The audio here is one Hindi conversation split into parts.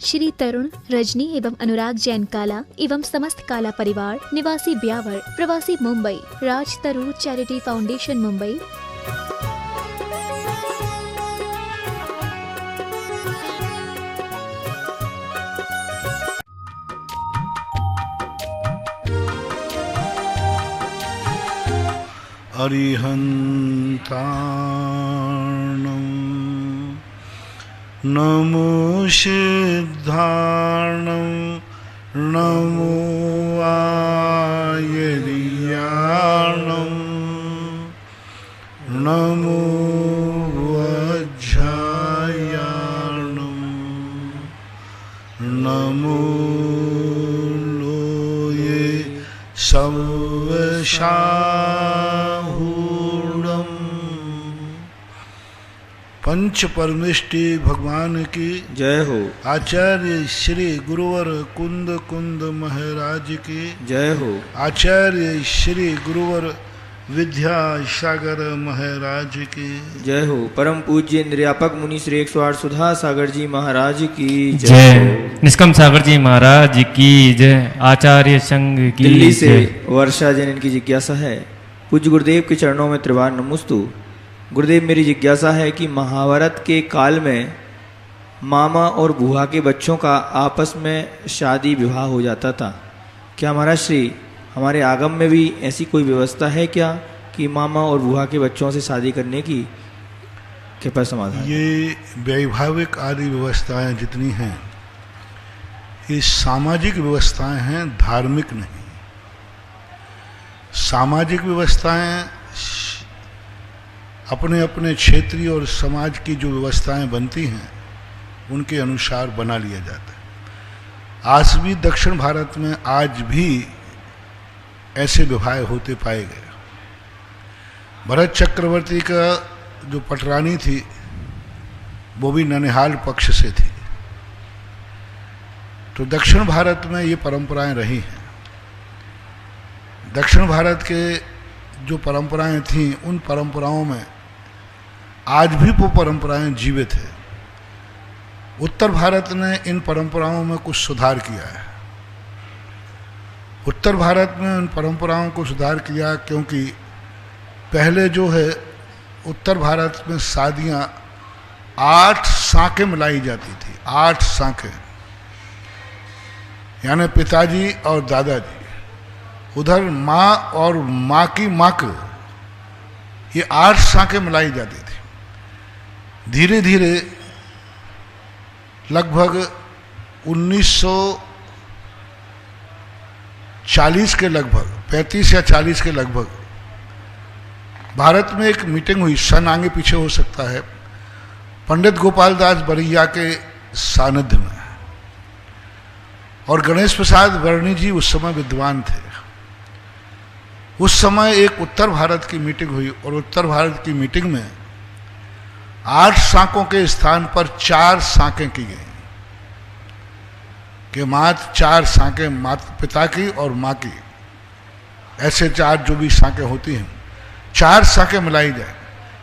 श्री तरुण, रजनी एवं अनुराग जैन काला एवं समस्त काला परिवार, निवासी ब्यावर, प्रवासी मुंबई, राज तरुण चैरिटी फाउंडेशन मुंबई। अरिहन्ताणं नमो सिद्धाणं नमो आयर्याणं नमो वज्रायाणं नमो लोये सवशाहूणम्। पंच परमेष्टि भगवान की जय हो। आचार्य श्री गुरुवर कुंद कुंद महाराज की जय हो। आचार्य श्री गुरुवर विद्यासागर महाराज की जय हो। परम पूज्य इंद्रियापक मुनि श्री 108 सुधा सागर जी महाराज की जय हो। निष्कम सागर जी महाराज की जय। आचार्य संघ की दिल्ली से वर्षा जैन इनकी जिज्ञासा है। पूज्य गुरुदेव के चरणों में त्रिवार नमस्तु। गुरुदेव, मेरी जिज्ञासा है कि महाभारत के काल में मामा और बुआ के बच्चों का आपस में शादी विवाह हो जाता था। क्या महाराज श्री हमारे आगम में भी ऐसी कोई व्यवस्था है क्या कि मामा और बुआ के बच्चों से शादी करने की कृपया समाधान? ये वैभाविक आदि व्यवस्थाएं जितनी हैं ये सामाजिक व्यवस्थाएं हैं, धार्मिक नहीं। सामाजिक व्यवस्थाएं अपने अपने क्षेत्रीय और समाज की जो व्यवस्थाएं बनती हैं उनके अनुसार बना लिया जाता है। आज भी दक्षिण भारत में आज भी ऐसे विवाह होते पाए गए। भरत चक्रवर्ती का जो पटरानी थी वो भी ननिहाल पक्ष से थी। तो दक्षिण भारत में ये परंपराएं रही हैं। दक्षिण भारत के जो परंपराएं थीं उन परंपराओं में आज भी वो परंपराएं जीवित है। उत्तर भारत ने इन परंपराओं में कुछ सुधार किया है। उत्तर भारत में उन परंपराओं को सुधार किया क्योंकि पहले जो है उत्तर भारत में शादियां 8 साँकें मिलाई जाती थी। 8 साँकें यानी पिताजी और दादाजी, उधर माँ और माँ की माँ को, ये 8 साँकें मिलाई जाती थी। धीरे धीरे लगभग 1940 के लगभग 35 या 40 के लगभग भारत में एक मीटिंग हुई, सन आगे पीछे हो सकता है, पंडित गोपाल दास बरिया के सानिध्य में। और गणेश प्रसाद वर्णी जी उस समय विद्वान थे। उस समय एक उत्तर भारत की मीटिंग हुई और उत्तर भारत की मीटिंग में 8 साँकों के स्थान पर 4 साँकें की गई कि मात्र 4 साँकें माता पिता की और माँ की, ऐसे 4 जो भी साँकें होती हैं 4 साँकें मिलाई जाए।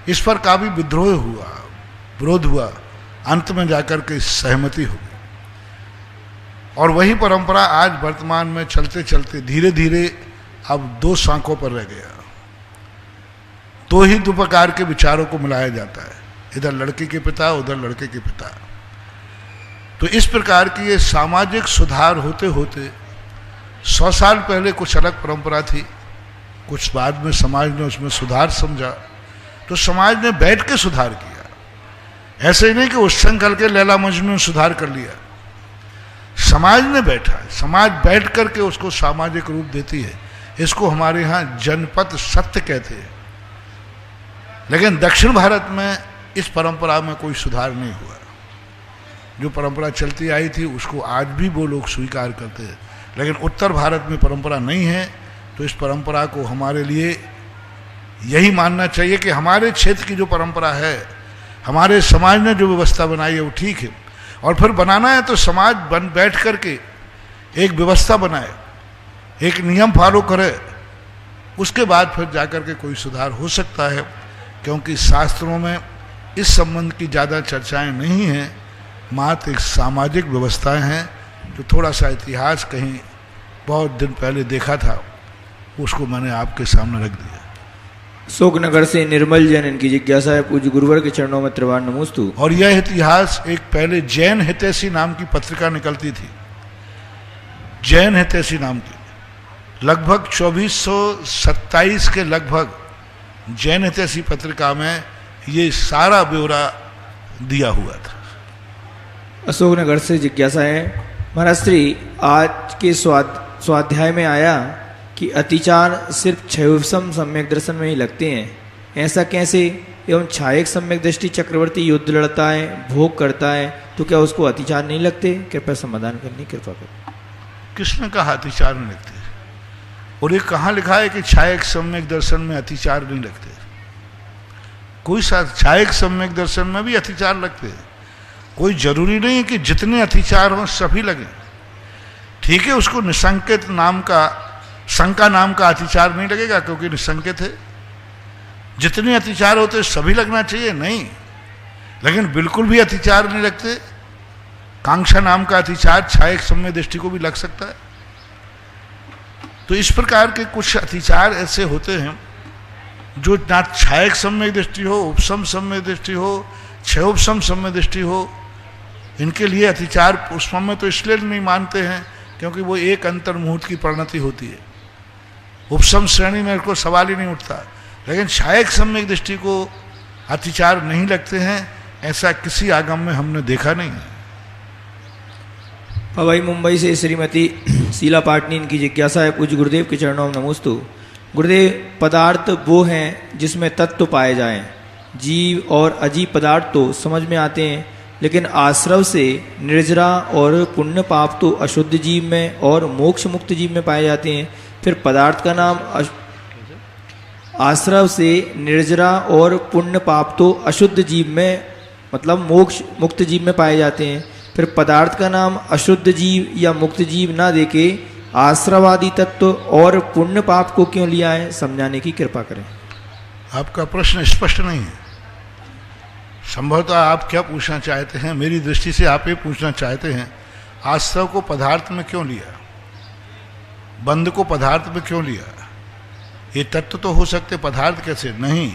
इस पर काफी विद्रोह हुआ, विरोध हुआ, अंत में जाकर के सहमति हो गई। और वही परंपरा आज वर्तमान में चलते चलते धीरे धीरे अब 2 साँकों पर रह गया। 2 प्रकार के विचारों को मिलाया जाता है, इधर लड़की के पिता उधर लड़के के पिता। तो इस प्रकार की ये सामाजिक सुधार होते होते 100 साल पहले कुछ अलग परंपरा थी, कुछ बाद में समाज ने उसमें सुधार समझा तो समाज ने बैठ के सुधार किया। ऐसे ही नहीं कि उस संकल के लैला मजनू ने सुधार कर लिया। समाज ने बैठा, समाज बैठ करके उसको सामाजिक रूप देती है। इसको हमारे यहाँ जनपद सत्य कहते हैं। लेकिन दक्षिण भारत में इस परंपरा में कोई सुधार नहीं हुआ। जो परंपरा चलती आई थी उसको आज भी वो लोग स्वीकार करते हैं। लेकिन उत्तर भारत में परंपरा नहीं है, तो इस परंपरा को हमारे लिए यही मानना चाहिए कि हमारे क्षेत्र की जो परंपरा है, हमारे समाज ने जो व्यवस्था बनाई है वो ठीक है। और फिर बनाना है तो समाज बैठ करके एक व्यवस्था बनाए, एक नियम फॉलो करे, उसके बाद फिर जाकर के कोई सुधार हो सकता है। क्योंकि शास्त्रों में इस संबंध की ज़्यादा चर्चाएं नहीं हैं, मात्र एक सामाजिक व्यवस्थाएं हैं, जो थोड़ा सा इतिहास कहीं बहुत दिन पहले देखा था, उसको मैंने आपके सामने रख दिया। शोकनगर से निर्मल जैन, इनकी जिज्ञासा है, पूज्य गुरुवर के चरणों में त्रिवार नमोस्तु। और यह इतिहास एक पहले जैन हितैषी नाम की पत्रिका निकलती थी, जैन हितैषी नाम की, लगभग 2427 के लगभग जैन हितैषी पत्रिका में ये सारा ब्यौरा दिया हुआ था। अशोकनगर से जिज्ञासा है, महाराज श्री आज के स्वाध्याय में आया कि अतिचार सिर्फ क्षयोपम सम्यक दर्शन में ही लगते हैं, ऐसा कैसे? एवं छायक सम्यक दृष्टि चक्रवर्ती युद्ध लड़ता है, भोग करता है, तो क्या उसको अतिचार नहीं लगते? कृपया समाधान करनी कृपा करें। किसने कहा अतिचार नहीं लगते? और ये कहाँ लिखा है कि छायक सम्यक दर्शन में अतिचार नहीं लगते? कोई सा छायक सम्यक दर्शन में भी अतिचार लगते हैं। कोई जरूरी नहीं है कि जितने अतिचार हों सभी लगे। ठीक है, उसको निसंकेत नाम का, शंका नाम का अतिचार नहीं लगेगा क्योंकि निसंकेत है। जितने अतिचार होते सभी लगना चाहिए नहीं, लेकिन बिल्कुल भी अतिचार नहीं लगते। कांक्षा नाम का अतिचार छायक सम्य दृष्टि को भी लग सकता है। तो इस प्रकार के कुछ अतिचार ऐसे होते हैं जो ना छायक सम्य दृष्टि हो, उपसम सम्य दृष्टि हो, क्षयोपसम सम्य दृष्टि हो, इनके लिए अतिचार उस समय तो इसलिए नहीं मानते हैं क्योंकि वो एक अंतर्मुहूर्त की परिणति होती है। उपसम श्रेणी में कोई सवाल ही नहीं उठता, लेकिन छायक सम्यक दृष्टि को अतिचार नहीं लगते हैं, ऐसा किसी आगम में हमने देखा नहीं है। पवई मुंबई से श्रीमती शीला पाटनी, इनकी जिज्ञासा है, पूज्य गुरुदेव के चरणों में नमोस्तु। गुरुदेव, पदार्थ वो हैं जिसमें तत्व पाए जाएं। जीव और अजीव पदार्थ तो समझ में आते हैं, लेकिन आश्रव से निर्जरा और पुण्य पाप तो अशुद्ध जीव में और मोक्ष मुक्त जीव में पाए जाते हैं। फिर पदार्थ का नाम आश्रव से निर्जरा और पुण्य पाप तो अशुद्ध जीव में, मतलब मोक्ष मुक्त जीव में पाए जाते हैं। फिर पदार्थ का नाम अशुद्ध जीव या मुक्त जीव ना देके आश्रवादी तत्व और पुण्य पाप को क्यों लिया है, समझाने की कृपा करें। आपका प्रश्न स्पष्ट नहीं है। संभवतः आप क्या पूछना चाहते हैं? मेरी दृष्टि से आप ये पूछना चाहते हैं आश्रव को पदार्थ में क्यों लिया, बंध को पदार्थ में क्यों लिया? ये तत्व तो हो सकते, पदार्थ कैसे? नहीं,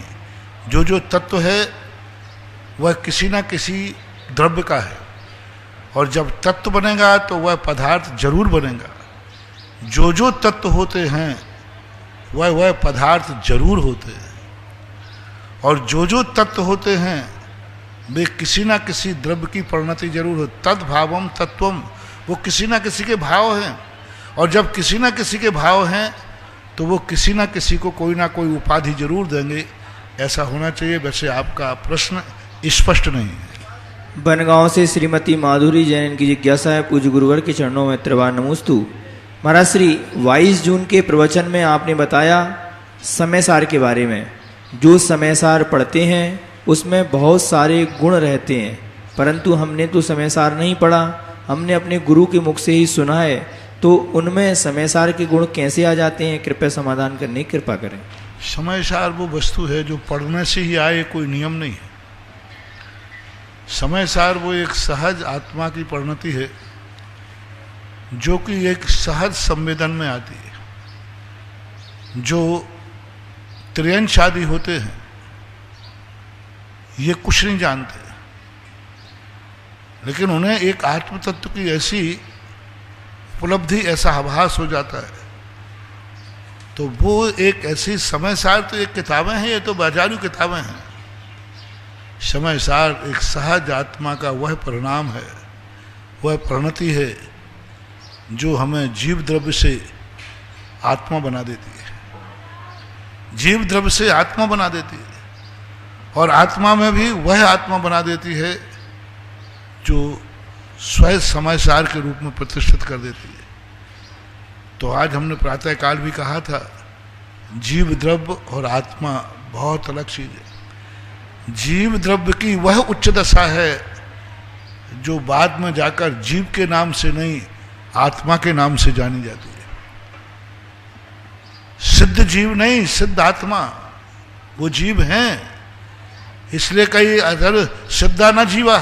जो जो तत्व है वह किसी ना किसी द्रव्य का है, और जब तत्व बनेगा तो वह पदार्थ जरूर बनेगा। जो जो तत्व होते हैं वह पदार्थ जरूर होते हैं, और जो जो तत्व होते हैं वे किसी ना किसी द्रव्य की परिणति जरूर हो। तद्भावम तत्वम, वो किसी ना किसी के भाव हैं, और जब किसी ना किसी के भाव हैं तो वो किसी ना किसी को कोई ना कोई उपाधि जरूर देंगे। ऐसा होना चाहिए। वैसे आपका प्रश्न स्पष्ट नहीं है। बनगांव से श्रीमती माधुरी जैन, इनकी जिज्ञासा है, पूज्य गुरुवर के चरणों में त्रिवार नमोस्तु। महाराज श्री 22 जून के प्रवचन में आपने बताया समय सार के बारे में। जो समय सार पढ़ते हैं उसमें बहुत सारे गुण रहते हैं, परंतु हमने तो समय सार नहीं पढ़ा, हमने अपने गुरु के मुख से ही सुना है, तो उनमें समय सार के गुण कैसे आ जाते हैं? कृपया समाधान करने की कृपा करें। समय सार वो वस्तु है जो पढ़ने से ही आए, कोई नियम नहीं है। समय सार वो एक सहज आत्मा की परिणति है जो कि एक सहज संवेदन में आती है। जो त्रियंश आदि होते हैं ये कुछ नहीं जानते, लेकिन उन्हें एक आत्म तत्व की ऐसी उपलब्धि, ऐसा आभास हो जाता है, तो वो एक ऐसी समय सार, तो एक किताबें हैं, ये तो बाजारू किताबें हैं। समय सार एक सहज आत्मा का वह परिणाम है, वह परिणति है जो हमें जीव द्रव्य से आत्मा बना देती है। जीव द्रव्य से आत्मा बना देती है, और आत्मा में भी वह आत्मा बना देती है जो स्वयं समय सार के रूप में प्रतिष्ठित कर देती है। तो आज हमने प्रातःकाल भी कहा था, जीव द्रव्य और आत्मा बहुत अलग चीज है। जीव द्रव्य की वह उच्च दशा है जो बाद में जाकर जीव के नाम से नहीं, आत्मा के नाम से जानी जाती है। सिद्ध जीव नहीं, सिद्ध आत्मा, वो जीव हैं। इसलिए कई अधर सिद्धा न जीवा,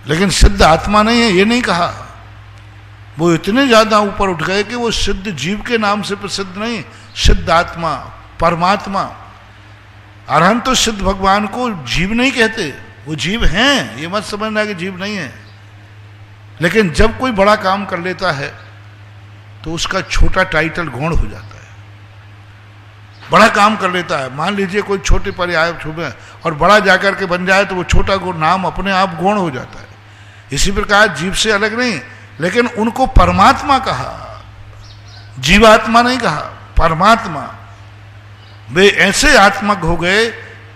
लेकिन सिद्ध आत्मा नहीं है, ये नहीं कहा। वो इतने ज्यादा ऊपर उठ गए कि वो सिद्ध जीव के नाम से प्रसिद्ध नहीं, सिद्ध आत्मा, परमात्मा। अरहंत तो सिद्ध भगवान को जीव नहीं कहते, वो जीव हैं, ये मत समझना कि जीव नहीं है। लेकिन जब कोई बड़ा काम कर लेता है तो उसका छोटा टाइटल गौण हो जाता है। बड़ा काम कर लेता है, मान लीजिए कोई छोटे पर्याय छुपे और बड़ा जाकर के बन जाए तो वो छोटा नाम अपने आप गौण हो जाता है। इसी प्रकार जीव से अलग नहीं, लेकिन उनको परमात्मा कहा, जीवात्मा नहीं कहा, परमात्मा। वे ऐसे आत्मज्ञ हो गए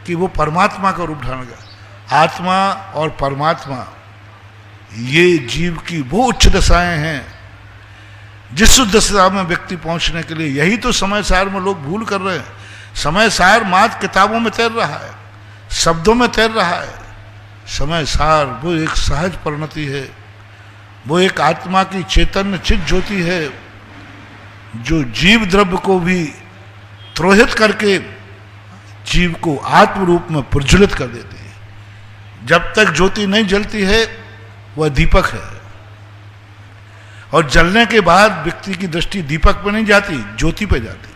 कि वो परमात्मा का रूप धारण गया। आत्मा और परमात्मा ये जीव की वो उच्च दशाएं हैं जिस दशा में व्यक्ति पहुंचने के लिए, यही तो समय सार में लोग भूल कर रहे हैं। समय सार मात्र किताबों में तैर रहा है, शब्दों में तैर रहा है। समय सार वो एक सहज परिणति है, वो एक आत्मा की चैतन्य चित ज्योति है जो जीव द्रव्य को भी त्रोहित करके जीव को आत्म रूप में प्रज्वलित कर देती है। जब तक ज्योति नहीं जलती है वह दीपक है, और जलने के बाद व्यक्ति की दृष्टि दीपक पे नहीं जाती, ज्योति पे जाती है।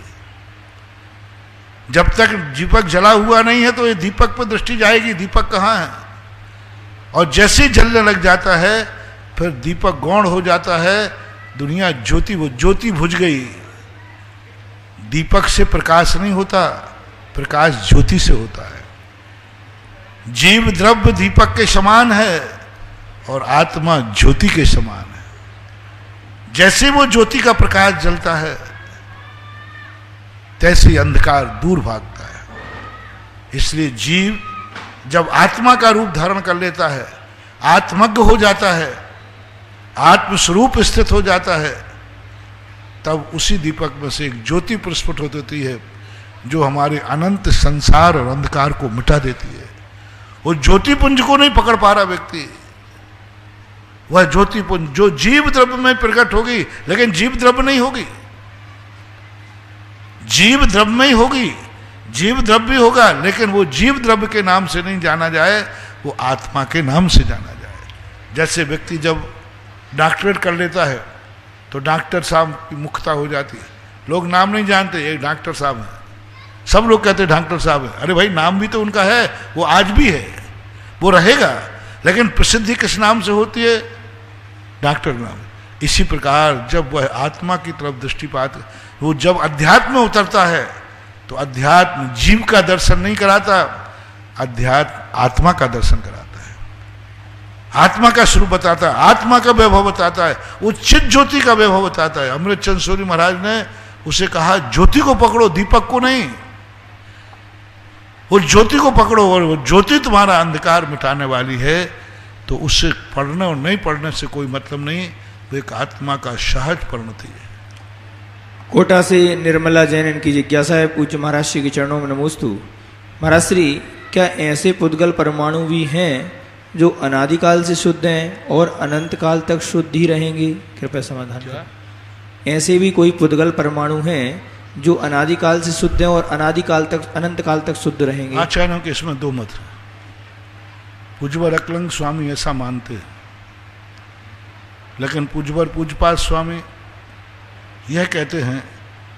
जब तक दीपक जला हुआ नहीं है तो ये दीपक पे दृष्टि जाएगी, दीपक कहाँ है। और जैसे जलने लग जाता है फिर दीपक गौण हो जाता है, दुनिया ज्योति, वो ज्योति बुझ गई। दीपक से प्रकाश नहीं होता, प्रकाश ज्योति से होता है। जीव द्रव्य दीपक के समान है और आत्मा ज्योति के समान है। जैसे वो ज्योति का प्रकाश जलता है तैसे अंधकार दूर भागता है। इसलिए जीव जब आत्मा का रूप धारण कर लेता है, आत्मज्ञ हो जाता है, आत्मस्वरूप स्थित हो जाता है, तब उसी दीपक में से एक ज्योति प्रस्फुट होती है जो हमारे अनंत संसार और अंधकार को मिटा देती है। वो ज्योति पुंज को नहीं पकड़ पा रहा व्यक्ति, वह ज्योति पुंज जो जीव द्रव्य में प्रकट होगी, लेकिन जीव द्रव्य नहीं होगी, जीव द्रव्य में ही होगी। जीव द्रव्य होगा लेकिन वो जीव द्रव्य के नाम से नहीं जाना जाए, वो आत्मा के नाम से जाना जाए। जैसे व्यक्ति जब डॉक्टरेट कर लेता है तो डॉक्टर साहब की मुख्यता हो जाती है, लोग नाम नहीं जानते, एक डॉक्टर साहब है, सब लोग कहते हैं डॉक्टर साहब है। अरे भाई नाम भी तो उनका है, वो आज भी है, वो रहेगा, लेकिन प्रसिद्धि किस नाम से होती है? डॉक्टर नाम। इसी प्रकार जब वह आत्मा की तरफ दृष्टिपात, वो जब अध्यात्म में उतरता है तो अध्यात्म जीव का दर्शन नहीं कराता, अध्यात्म आत्मा का दर्शन कराता है, आत्मा का स्वरूप बताता है, आत्मा का वैभव बताता है, वो चित ज्योति का वैभव बताता है। अमृत चंद सूरी महाराज ने उसे कहा ज्योति को पकड़ो, दीपक को नहीं। वो ज्योति को पकड़ो और वो ज्योति तुम्हारा अंधकार मिटाने वाली है। तो उससे पढ़ने और नहीं पढ़ने से कोई मतलब नहीं, वो एक आत्मा का सहज परिणति है। कोटा से निर्मला जैन इनकी जिज्ञासा है, पूज्य महाराज श्री के चरणों में नमोस्तु। महाराज श्री, क्या ऐसे पुद्गल परमाणु भी हैं जो अनादिकाल से शुद्ध हैं और अनंत काल तक शुद्ध ही रहेंगे? कृपया समाधान करें। ऐसे भी कोई पुद्गल परमाणु हैं जो अनादिकाल से शुद्ध हैं और अनादिकाल तक, अनंत काल तक शुद्ध रहेंगे? आचार्यों के इसमें दो मत है। पूज्यवर अकलंग स्वामी ऐसा मानते हैं, लेकिन पूज्यवर पूज्यपाद स्वामी यह कहते हैं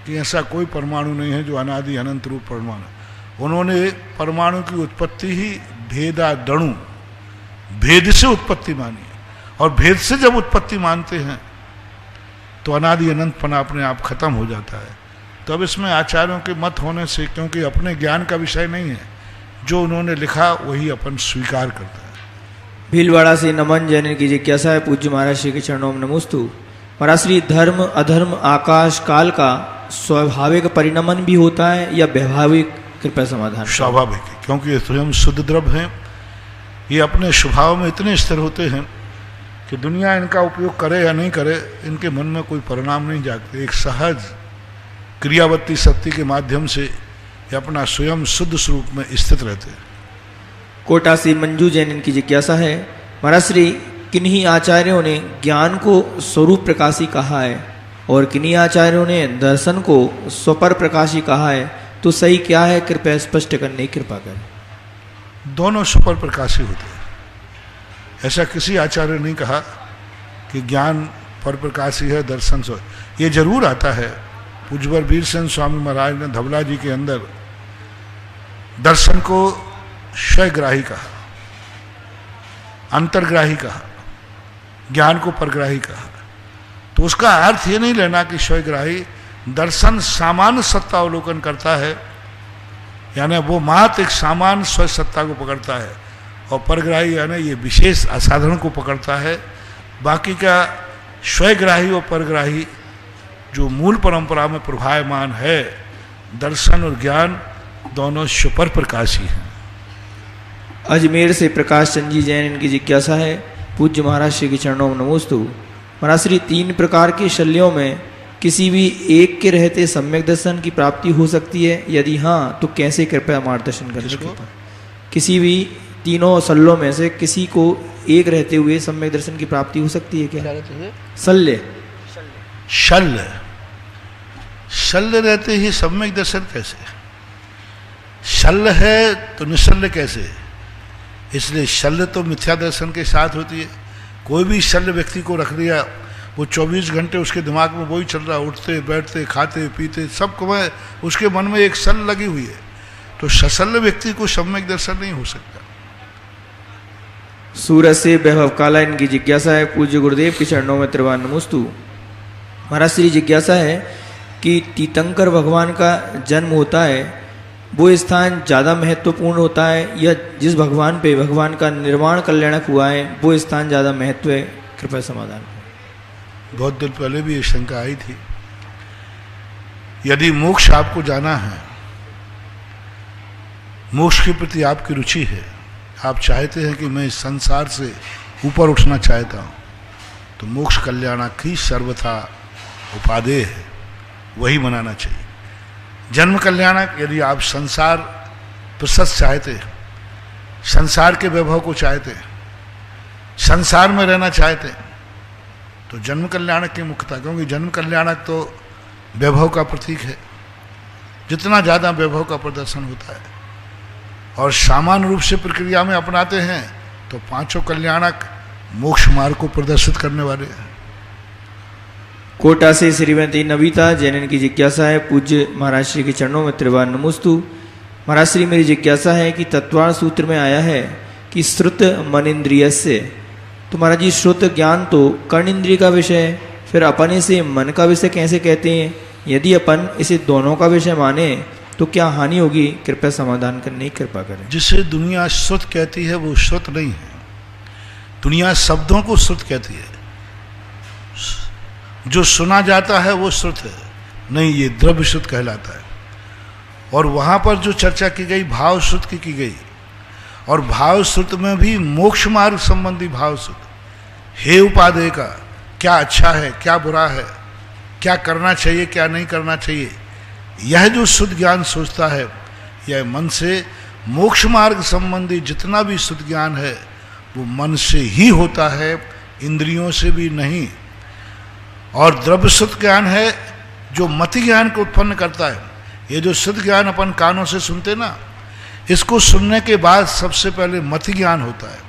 कि ऐसा कोई परमाणु नहीं है जो अनादि अनंत रूप परमाणु। उन्होंने परमाणु की उत्पत्ति ही भेदादणु, भेद से उत्पत्ति मानी, और भेद से जब उत्पत्ति मानते हैं तो अनादि अनंतपना अपने आप खत्म हो जाता है। तो अब इसमें आचार्यों के मत होने से, क्योंकि अपने ज्ञान का विषय नहीं है, जो उन्होंने लिखा वही अपन स्वीकार करता है। भीलवाड़ा से नमन जैन की जिज्ञासा है, पूज्य महाराज श्री के चरणों में नमोस्तु। महाराज श्री, धर्म अधर्म आकाश काल का स्वाभाविक परिणमन भी होता है या वैभाविक? कृपया समाधान। स्वाभाविक है, क्योंकि ये स्वयं शुद्ध द्रव्य हैं, ये अपने स्वभाव में इतने स्थिर होते हैं कि दुनिया इनका उपयोग करे या नहीं करे, इनके मन में कोई परिणाम नहीं जागते। एक सहज क्रियावत्ती शक्ति के माध्यम से ये अपना स्वयं शुद्ध स्वरूप में स्थित रहते हैं। कोटा से मंजू जैन इनकी जिज्ञासा है, महाराज श्री, किन्हीं आचार्यों ने ज्ञान को स्वरूप प्रकाशी कहा है और किन्हीं आचार्यों ने दर्शन को स्वपर प्रकाशी कहा है, तो सही क्या है? कृपया स्पष्ट करने की कृपा करें। दोनों स्वपर प्रकाशी होते हैं। ऐसा किसी आचार्य ने नहीं कहा कि ज्ञान पर प्रकाशी है, दर्शन सो। ये जरूर आता है। पूज्यवर वीर सेन स्वामी महाराज ने धवला जी के अंदर दर्शन को स्वयग्राही कहा, अंतर्ग्राही कहा, ज्ञान को परग्राही कहा। तो उसका अर्थ ये नहीं लेना कि स्वयग्राही दर्शन सामान्य सत्ता अवलोकन करता है, यानी वो मात्र एक सामान्य स्वय सत्ता को पकड़ता है, और परग्राही यानी ये विशेष असाधारण को पकड़ता है। बाकी का स्वयग्राही और परग्राही जो मूल परंपरा में प्रभायमान है, दर्शन और ज्ञान दोनों सुपर प्रकाशी हैं। अजमेर से प्रकाश चंद जी जैन, इनकी जिज्ञासा है, पूज्य महाराज श्री के चरणों में नमोस्तु। महाराज श्री, 3 प्रकार के शल्यों में किसी भी एक के रहते सम्यक दर्शन की प्राप्ति हो सकती है? यदि हाँ तो कैसे, कृपया मार्गदर्शन करें। किसी भी तीनों शल्यों में से किसी को एक रहते हुए सम्यक दर्शन की प्राप्ति हो सकती है क्या? शल्य शल्य शल्य रहते ही सम्यक दर्शन कैसे? शल्य है तो निशल्य कैसे? इसलिए शल्य तो मिथ्या दर्शन के साथ होती है। कोई भी शल्य व्यक्ति को रख लिया, वो 24 घंटे उसके दिमाग में वही चल रहा, उठते बैठते खाते पीते सब में उसके मन में एक शल्य लगी हुई है, तो सशल्य व्यक्ति को सम्यक दर्शन नहीं हो सकता। सूरत से वैभव काला, इनकी जिज्ञासा है, पूज्य गुरुदेव के चरणों में त्रिवान नमोस्तु। महाराज श्री, जिज्ञासा है कि तीर्थंकर भगवान का जन्म होता है, वो स्थान ज़्यादा महत्वपूर्ण होता है, या जिस भगवान पे भगवान का निर्वाण कल्याणक हुआ है वो स्थान ज़्यादा महत्व है? कृपया समाधान। बहुत दिन पहले भी ये शंका आई थी। यदि मोक्ष आपको जाना है, मोक्ष के प्रति आपकी रुचि है, आप चाहते हैं कि मैं इस संसार से ऊपर उठना चाहता हूं, तो मोक्ष कल्याणक ही सर्वथा उपादेय है, वही मनाना चाहिए। जन्म कल्याणक, यदि आप संसार प्रशस्त चाहते हैं, संसार के वैभव को चाहते हैं, संसार में रहना चाहते हैं, तो जन्म कल्याणक की मुख्यता, क्योंकि जन्म कल्याणक तो वैभव का प्रतीक है। जितना ज़्यादा वैभव का प्रदर्शन होता है और सामान्य रूप से प्रक्रिया में अपनाते हैं, तो 5 कल्याणक मोक्ष मार्ग को प्रदर्शित करने वाले हैं। कोटा से श्रीमती नविता जैन, इनकी जिज्ञासा है, पूज्य महाराज श्री के चरणों में त्रिवान नमोस्तु। महाराज श्री, मेरी जिज्ञासा है कि तत्वार सूत्र में आया है कि श्रुत मनेन्द्रिय से, तो महाराज जी श्रुत ज्ञान तो कर्ण इंद्रिय का विषय है, फिर अपन इसे मन का विषय कैसे कहते हैं? यदि अपन इसे दोनों का विषय माने तो क्या हानि होगी? कृपया समाधान करने की कृपा करें। जिसे दुनिया श्रुत कहती है वो श्रुत नहीं है। दुनिया शब्दों को श्रुत कहती है, जो सुना जाता है वो श्रुत है नहीं, ये द्रव्य श्रुत कहलाता है। और वहां पर जो चर्चा की गई भाव श्रुत की गई, और भाव श्रुत में भी मोक्ष मार्ग संबंधी भाव श्रुत, हे उपादेय का, क्या अच्छा है क्या बुरा है, क्या करना चाहिए क्या नहीं करना चाहिए, यह जो शुद्ध ज्ञान सोचता है, यह मन से मोक्ष मार्ग संबंधी जितना भी शुद्ध ज्ञान है वो मन से ही होता है, इंद्रियों से भी नहीं। और द्रव्य शुद्ध ज्ञान है जो मति ज्ञान को उत्पन्न करता है। ये जो शुद्ध ज्ञान अपन कानों से सुनते ना, इसको सुनने के बाद सबसे पहले मति ज्ञान होता है।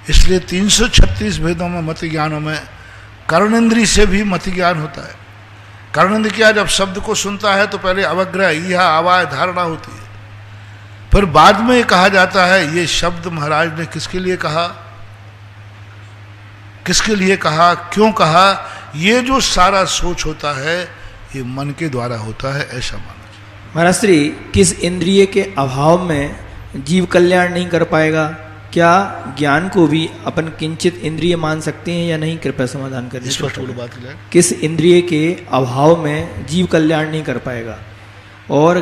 इसलिए 336 भेदों में मति ज्ञानों में कर्णेंद्रिय से भी मति ज्ञान होता है। कर्णेंद्रिय क्या, जब शब्द को सुनता है तो पहले अवग्रह, यह आवाज धारणा होती है, फिर बाद में कहा जाता है ये शब्द महाराज ने किसके लिए कहा, किसके लिए कहा, क्यों कहा। ये जो सारा सोच होता है ये मन के द्वारा होता है, ऐसा माना। महाराज श्री, किस इंद्रिय के अभाव में जीव कल्याण नहीं कर पाएगा? क्या ज्ञान को भी अपन किंचित इंद्रिय मान सकते हैं या नहीं? कृपया समाधान करें। स्पष्ट बात है। किस इंद्रिय के अभाव में जीव कल्याण नहीं कर पाएगा, और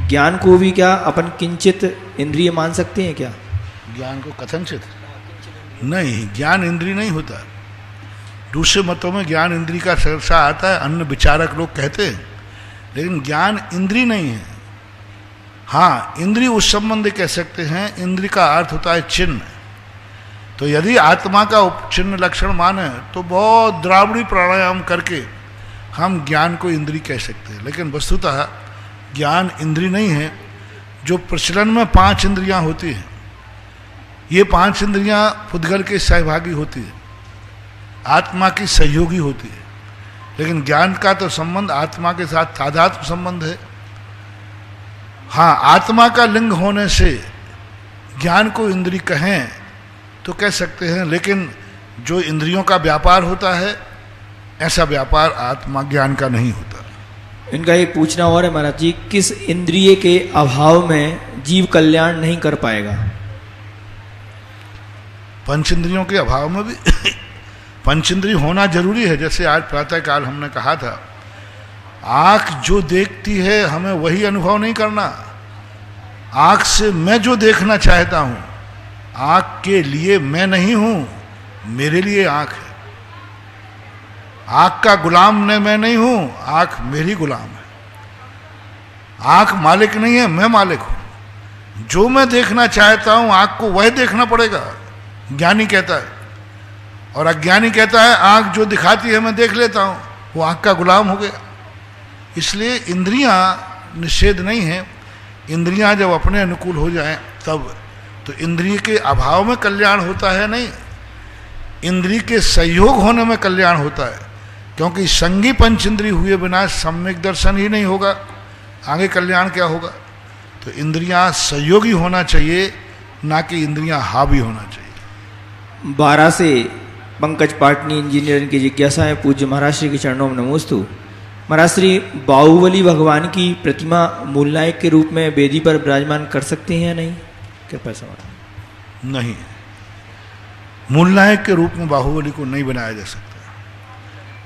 ज्ञान को भी क्या अपन किंचित इंद्रिय मान सकते हैं क्या? ज्ञान को कथनचित नहीं, ज्ञान इंद्रिय नहीं होता। दूसरे मतों में ज्ञान इंद्रिय का चर्चा आता है, अन्य विचारक लोग कहते हैं, लेकिन ज्ञान इंद्रिय नहीं है। हाँ, इंद्रिय उस संबंध कह सकते हैं, इंद्रिय का अर्थ होता है चिन्ह। तो यदि आत्मा का चिन्ह लक्षण माने तो बहुत द्रावड़ी प्राणायाम करके हम ज्ञान को इंद्रिय कह सकते हैं, लेकिन वस्तुतः ज्ञान इंद्रिय नहीं है। जो प्रचलन में 5 इंद्रियां होती हैं, ये 5 इंद्रियां पुद्गल के सहभागी होती है, आत्मा की सहयोगी होती है, लेकिन ज्ञान का तो संबंध आत्मा के साथ तादात्म्य संबंध है। हाँ, आत्मा का लिंग होने से ज्ञान को इंद्रिय कहें तो कह सकते हैं, लेकिन जो इंद्रियों का व्यापार होता है ऐसा व्यापार आत्मा ज्ञान का नहीं होता। इनका एक पूछना और है महाराज जी, किस इंद्रिय के अभाव में जीव कल्याण नहीं कर पाएगा? पंच इंद्रियों के अभाव में भी पंच इंद्रिय होना जरूरी है। जैसे आज प्रातः काल हमने कहा था, आंख जो देखती है हमें वही अनुभव नहीं करना। आंख से मैं जो देखना चाहता हूं, आंख के लिए मैं नहीं हूं, मेरे लिए आंख है। आंख का गुलाम मैं नहीं हूं, आंख मेरी गुलाम है। आंख मालिक नहीं है, मैं मालिक हूं। जो मैं देखना चाहता हूं आंख को वह देखना पड़ेगा, ज्ञानी कहता है। और अज्ञानी कहता है आंख जो दिखाती है मैं देख लेता हूं, वो आंख का गुलाम हो गया। इसलिए इंद्रियां निषेध नहीं है। इंद्रियां जब अपने अनुकूल हो जाएं तब तो इंद्रिय के अभाव में कल्याण होता है नहीं, इंद्रिय के सहयोग होने में कल्याण होता है। क्योंकि संगी पंच इंद्रिय हुए बिना सम्यक दर्शन ही नहीं होगा, आगे कल्याण क्या होगा? तो इंद्रियां सहयोगी होना चाहिए, ना कि इंद्रियां हावी होना चाहिए। 12 से पंकज पाटनी इंजीनियरिंग की जिज्ञासा है। पूज्य महाराज श्री के चरणों में नमोस्तु। महाराज श्री, बाहुबली भगवान की प्रतिमा मूलनायक के रूप में वेदी पर विराजमान कर सकते हैं या नहीं? कृपया समाधान। नहीं, मूलनायक के रूप में बाहुबली को नहीं बनाया जा सकता,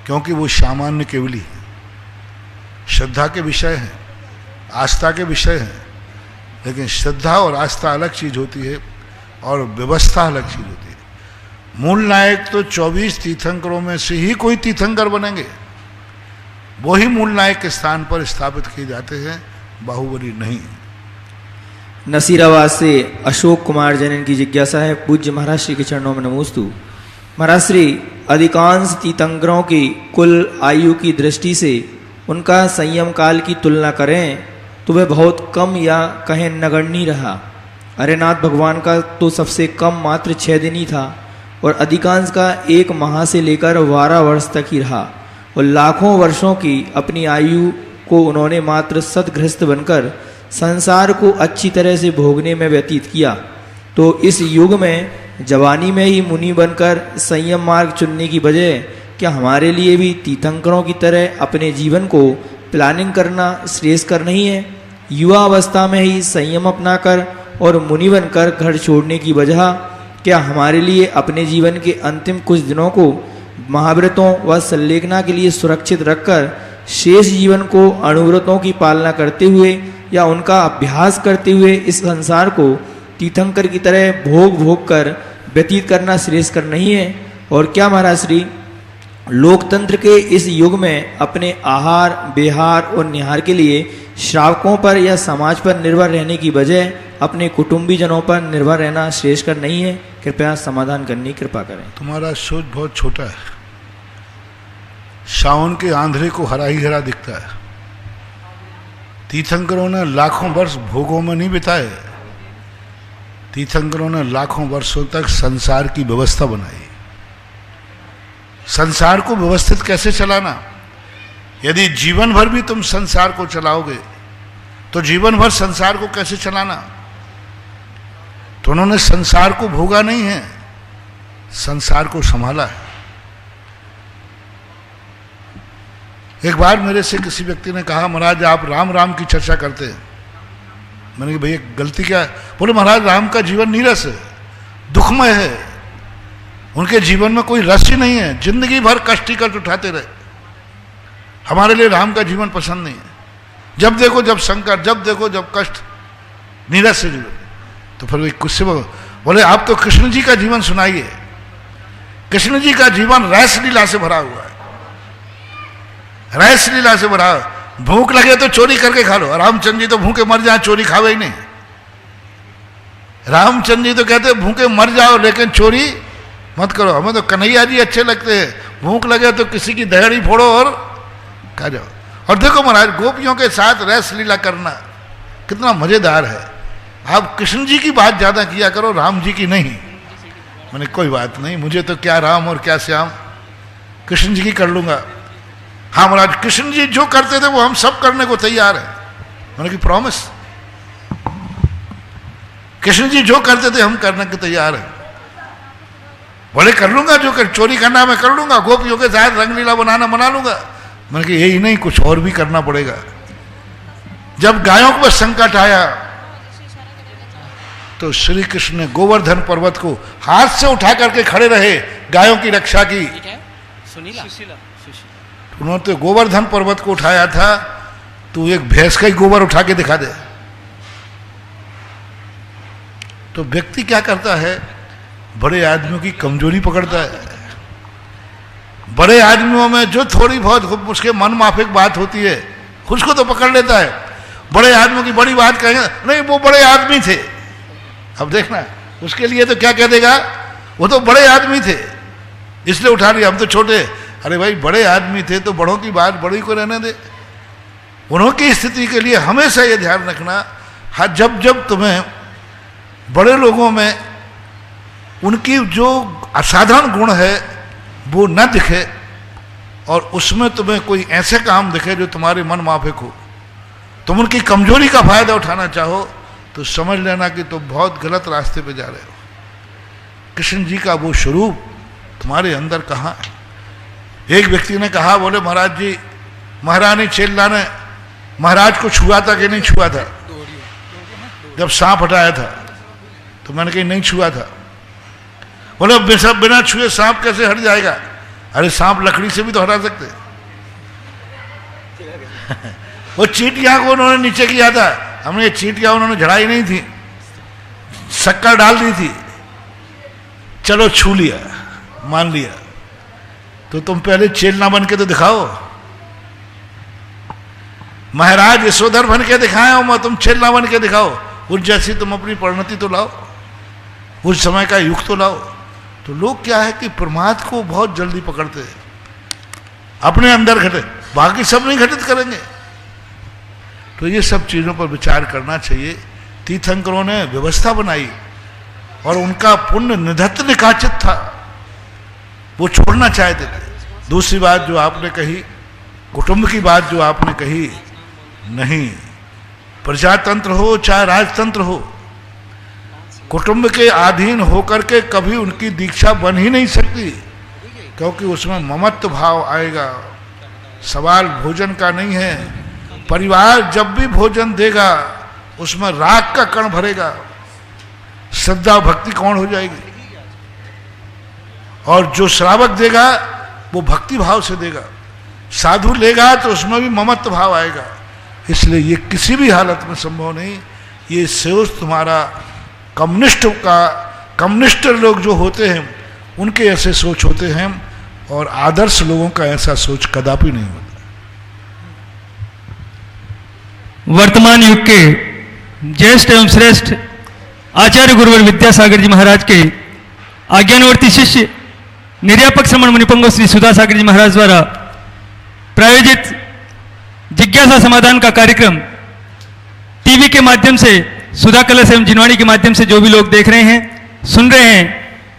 क्योंकि वो सामान्य केवली है, श्रद्धा के विषय है, आस्था के विषय है। लेकिन श्रद्धा और आस्था अलग चीज होती है और व्यवस्था अलग चीज होती है। मूल नायक तो 24 तीर्थंकरों में से ही कोई तीर्थंकर बनेंगे, वही मूल नायक के स्थान पर स्थापित किए जाते हैं, बाहुबली नहीं। नसीराबाद से अशोक कुमार जैन की जिज्ञासा है। पूज्य महाराज श्री के चरणों में नमोस्तु। महाराज श्री, अधिकांश तीर्थंकरों की कुल आयु की दृष्टि से उनका संयम काल की तुलना करें तो वह बहुत कम या कहें नगण्य रहा। हरिनाथ भगवान का तो सबसे कम मात्र 6 दिन ही था और अधिकांश का 1 माह से लेकर 12 वर्ष तक ही रहा, और लाखों वर्षों की अपनी आयु को उन्होंने मात्र सतगृहस्थ बनकर संसार को अच्छी तरह से भोगने में व्यतीत किया। तो इस युग में जवानी में ही मुनि बनकर संयम मार्ग चुनने की बजाय क्या हमारे लिए भी तीर्थंकरों की तरह अपने जीवन को प्लानिंग करना श्रेयस्कर नहीं है? युवा अवस्था में ही संयम अपनाकर और मुनि बनकर घर छोड़ने की बजाय क्या हमारे लिए अपने जीवन के अंतिम कुछ दिनों को महाव्रतों व संलेखना के लिए सुरक्षित रखकर शेष जीवन को अणुव्रतों की पालना करते हुए या उनका अभ्यास करते हुए इस संसार को तीर्थंकर की तरह भोग कर व्यतीत करना श्रेयस्कर नहीं है? और क्या महाराज श्री, लोकतंत्र के इस युग में अपने आहार विहार और निहार के लिए श्रावकों पर या समाज पर निर्भर रहने की बजाय अपने कुटुंबीजनों पर निर्भर रहना श्रेयस्कर नहीं है? कृपया समाधान करने की कृपा करें। तुम्हारा सोच बहुत छोटा है। सावन के आंधरे को हरा ही हरा दिखता है। तीर्थंकरों ने लाखों वर्ष भोगों में नहीं बिताए, तीर्थंकरों ने लाखों वर्षों तक संसार की व्यवस्था बनाई। संसार को व्यवस्थित कैसे चलाना? यदि जीवन भर भी तुम संसार को चलाओगे तो जीवन भर संसार को कैसे चलाना? तो उन्होंने संसार को भोगा नहीं है, संसार को संभाला है। एक बार मेरे से किसी व्यक्ति ने कहा, महाराज आप राम राम की चर्चा करते हैं। मैंने कहा भैया गलती क्या है? बोले महाराज राम का जीवन नीरस है, दुखमय है, उनके जीवन में कोई रस ही नहीं है, जिंदगी भर कष्ट ही कष्ट उठाते रहे। हमारे लिए राम का जीवन पसंद नहीं है। जब देखो जब संकट, जब देखो जब कष्ट, नीरस है जीवन। तो फिर वे कुछ से बोले आप तो कृष्ण जी का जीवन सुनाइए। कृष्ण जी का जीवन रस लीला से भरा हुआ है, रस लीला से भरा। भूख लगे तो चोरी करके खा लो। रामचंद्र जी तो भूखे मर जाए, चोरी खावे ही नहीं। रामचंद्र जी तो कहते भूखे मर जाओ लेकिन चोरी मत करो। हमें तो कन्हैया जी अच्छे लगते हैं, भूख लगे तो किसी की दहड़ी फोड़ो और खा जाओ। और देखो महाराज गोपियों के साथ रस लीला करना कितना मजेदार है। आप कृष्ण जी की बात ज्यादा किया करो, राम जी की नहीं। मैंने कोई बात नहीं, मुझे तो क्या राम और क्या श्याम, कृष्ण जी की कर लूंगा। हाँ महाराज, कृष्ण जी जो करते थे वो हम सब करने को तैयार है। मैंने की प्रॉमिस, कृष्ण जी जो करते थे हम करने को तैयार है। बोले कर लूंगा, जो कर चोरी करना मैं कर लूंगा, गोपियों के साथ रंगलीला बनाना बना लूंगा। मैंने कहा यही नहीं, कुछ और भी करना पड़ेगा। जब गायों पर संकट आया तो श्री कृष्ण ने गोवर्धन पर्वत को हाथ से उठा करके खड़े रहे गायों की रक्षा की। उन्होंने तो गोवर्धन पर्वत को उठाया था, तो एक भैंस का ही गोबर उठा के दिखा दे। तो व्यक्ति क्या करता है, बड़े आदमियों की कमजोरी पकड़ता है। बड़े आदमियों में जो थोड़ी बहुत उसके मन माफिक बात होती है उसको तो पकड़ लेता है। बड़े आदमियों की बड़ी बात कहेंगे, नहीं वो बड़े आदमी थे। अब देखना उसके लिए तो क्या कह देगा, वो तो बड़े आदमी थे इसलिए उठा लिया, हम तो छोटे। अरे भाई बड़े आदमी थे तो बड़ों की बात बड़ी को रहने दे। उन्हों की स्थिति के लिए हमेशा ये ध्यान रखना, हाँ जब जब तुम्हें बड़े लोगों में उनकी जो असाधारण गुण है वो न दिखे और उसमें तुम्हें कोई ऐसे काम दिखे जो तुम्हारे मन माफिक हो, तुम उनकी कमजोरी का फायदा उठाना चाहो, तो समझ लेना कि तुम बहुत गलत रास्ते पे जा रहे हो। कृष्ण जी का वो स्वरूप तुम्हारे अंदर कहाँ है। एक व्यक्ति ने कहा, बोले महाराज जी, महारानी चेल्ला ने महाराज को छुआ था कि नहीं छुआ था जब सांप हटाया था? तो मैंने कही नहीं छुआ था। बोले बिना छुए सांप कैसे हट जाएगा? अरे सांप लकड़ी से भी तो हटा सकते। वो चींटियां को उन्होंने नीचे किया था, हमने ये चींटियां उन्होंने झड़ाई नहीं थी, शक्कर डाल दी थी, चलो छू लिया, मान लिया। तो तुम पहले चेलना बन के तो दिखाओ। महाराज यशोधर बन के दिखाए हो, तुम चेलना बन के दिखाओ। उस जैसी तुम अपनी परिणति तो लाओ, उस समय का युग तो लाओ। तो लोग क्या है कि प्रमाद को बहुत जल्दी पकड़ते हैं, अपने अंदर घटे, बाकी सब नहीं घटित करेंगे। तो ये सब चीजों पर विचार करना चाहिए। तीर्थंकरों ने व्यवस्था बनाई और उनका पुण्य निधत्त निकाचित था, वो छोड़ना चाहते थे। दूसरी बात जो आपने कही, कुटुंब की बात जो आपने कही, नहीं, प्रजातंत्र हो चाहे राजतंत्र हो, कुटुंब के अधीन होकर के कभी उनकी दीक्षा बन ही नहीं सकती, क्योंकि उसमें ममत्व भाव आएगा। सवाल भोजन का नहीं है, परिवार जब भी भोजन देगा उसमें राग का कण भरेगा, श्रद्धा भक्ति कौन हो जाएगी। और जो श्रावक देगा वो भक्ति भाव से देगा, साधु लेगा तो उसमें भी ममत्व भाव आएगा। इसलिए ये किसी भी हालत में संभव नहीं। ये सोच तुम्हारा कम्युनिस्ट लोग जो होते हैं उनके ऐसे सोच होते हैं, और आदर्श लोगों का ऐसा सोच कदापि नहीं होता। वर्तमान युग के ज्येष्ठ एवं श्रेष्ठ आचार्य गुरुवर विद्यासागर जी महाराज के आज्ञानुवर्ती शिष्य निर्यापक श्रमण मुनिपंगो श्री सुधासागर जी महाराज द्वारा प्रायोजित जिज्ञासा समाधान का कार्यक्रम टीवी के माध्यम से, सुधा कलश एवं जिनवाणी के माध्यम से जो भी लोग देख रहे हैं, सुन रहे हैं,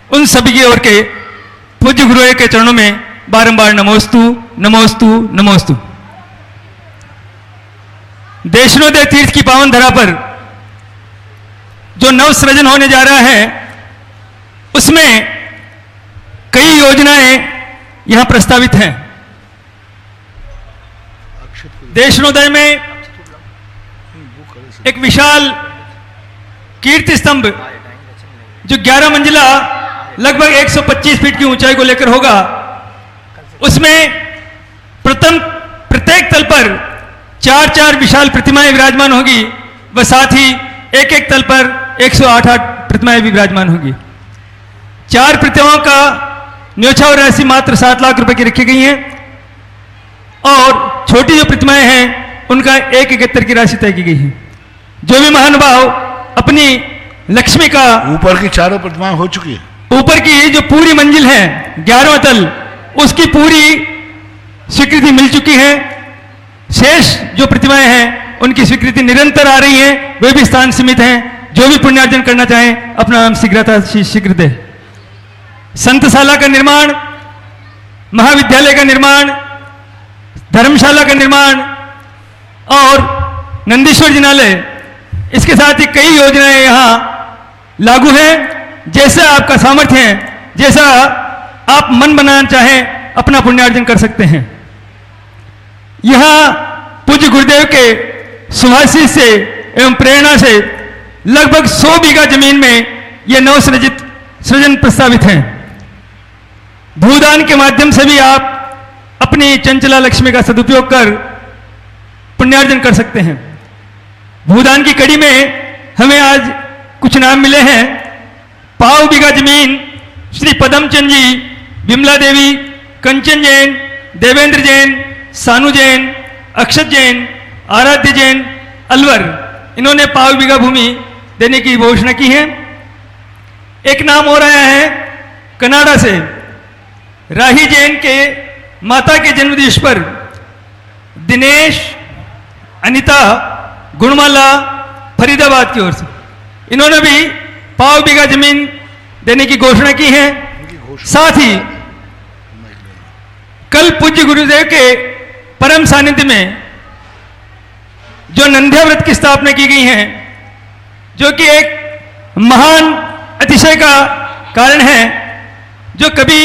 उन सभी की ओर के पूज्य गुरुदेव के चरणों में बारंबार नमोस्तु नमोस्तु नमोस्तु। देशनोदय तीर्थ की पावन धरा पर जो नव सृजन होने जा रहा है उसमें कई योजनाएं यहां प्रस्तावित हैं। देशनोदय में एक विशाल कीर्ति स्तंभ जो 11 मंजिला लगभग 125 फीट की ऊंचाई को लेकर होगा, उसमें प्रत्येक तल पर 4 विशाल प्रतिमाएं विराजमान होगी व साथ ही एक तल पर 108 प्रतिमाएं भी विराजमान होगी। 4 प्रतिमाओं का न्योछावर राशि मात्र 7 लाख रुपए की रखी गई है और छोटी जो प्रतिमाएं हैं उनका 171 की राशि तय की गई है। जो भी महानुभाव अपनी लक्ष्मी का, ऊपर की 4 प्रतिमाएं हो चुकी है, ऊपर की जो पूरी मंजिल है 11वां तल, उसकी पूरी स्वीकृति मिल चुकी है। शेष जो प्रतिमाएं हैं उनकी स्वीकृति निरंतर आ रही है, वे भी स्थान सीमित हैं। जो भी पुण्यार्जन करना चाहें अपना नाम शीघ्रता शीघ्र दे। संतशाला का निर्माण, महाविद्यालय का निर्माण, धर्मशाला का निर्माण और नंदीश्वर जिनालय, इसके साथ ही कई योजनाएं यहाँ लागू हैं। जैसा आपका सामर्थ्य है, जैसा आप मन बनाना चाहें अपना पुण्यार्जन कर सकते हैं। यहाँ पूज्य गुरुदेव के सुभाषित से एवं प्रेरणा से लगभग 100 बीघा जमीन में ये नवसृजित सृजन प्रस्तावित हैं। भूदान के माध्यम से भी आप अपनी चंचला लक्ष्मी का सदुपयोग कर पुण्यार्जन कर सकते हैं। भूदान की कड़ी में हमें आज कुछ नाम मिले हैं। 5 बीघा जमीन श्री पदमचंद जी, विमला देवी, कंचन जैन, देवेंद्र जैन, सानू जैन, अक्षत जैन, आराध्य जैन, अलवर, इन्होंने 5 बीघा भूमि देने की घोषणा की है। एक नाम हो रहा है कनाडा से, राही जैन के माता के जन्मदिवस पर दिनेश, अनिता, गुणमाला, फरीदाबाद की ओर से इन्होंने भी 5 बीघा जमीन देने की घोषणा की है। साथ ही कल पूज्य गुरुदेव के परम सानिध्य में जो नंद्या व्रत की स्थापना की गई है, जो कि एक महान अतिशय का कारण है, जो कभी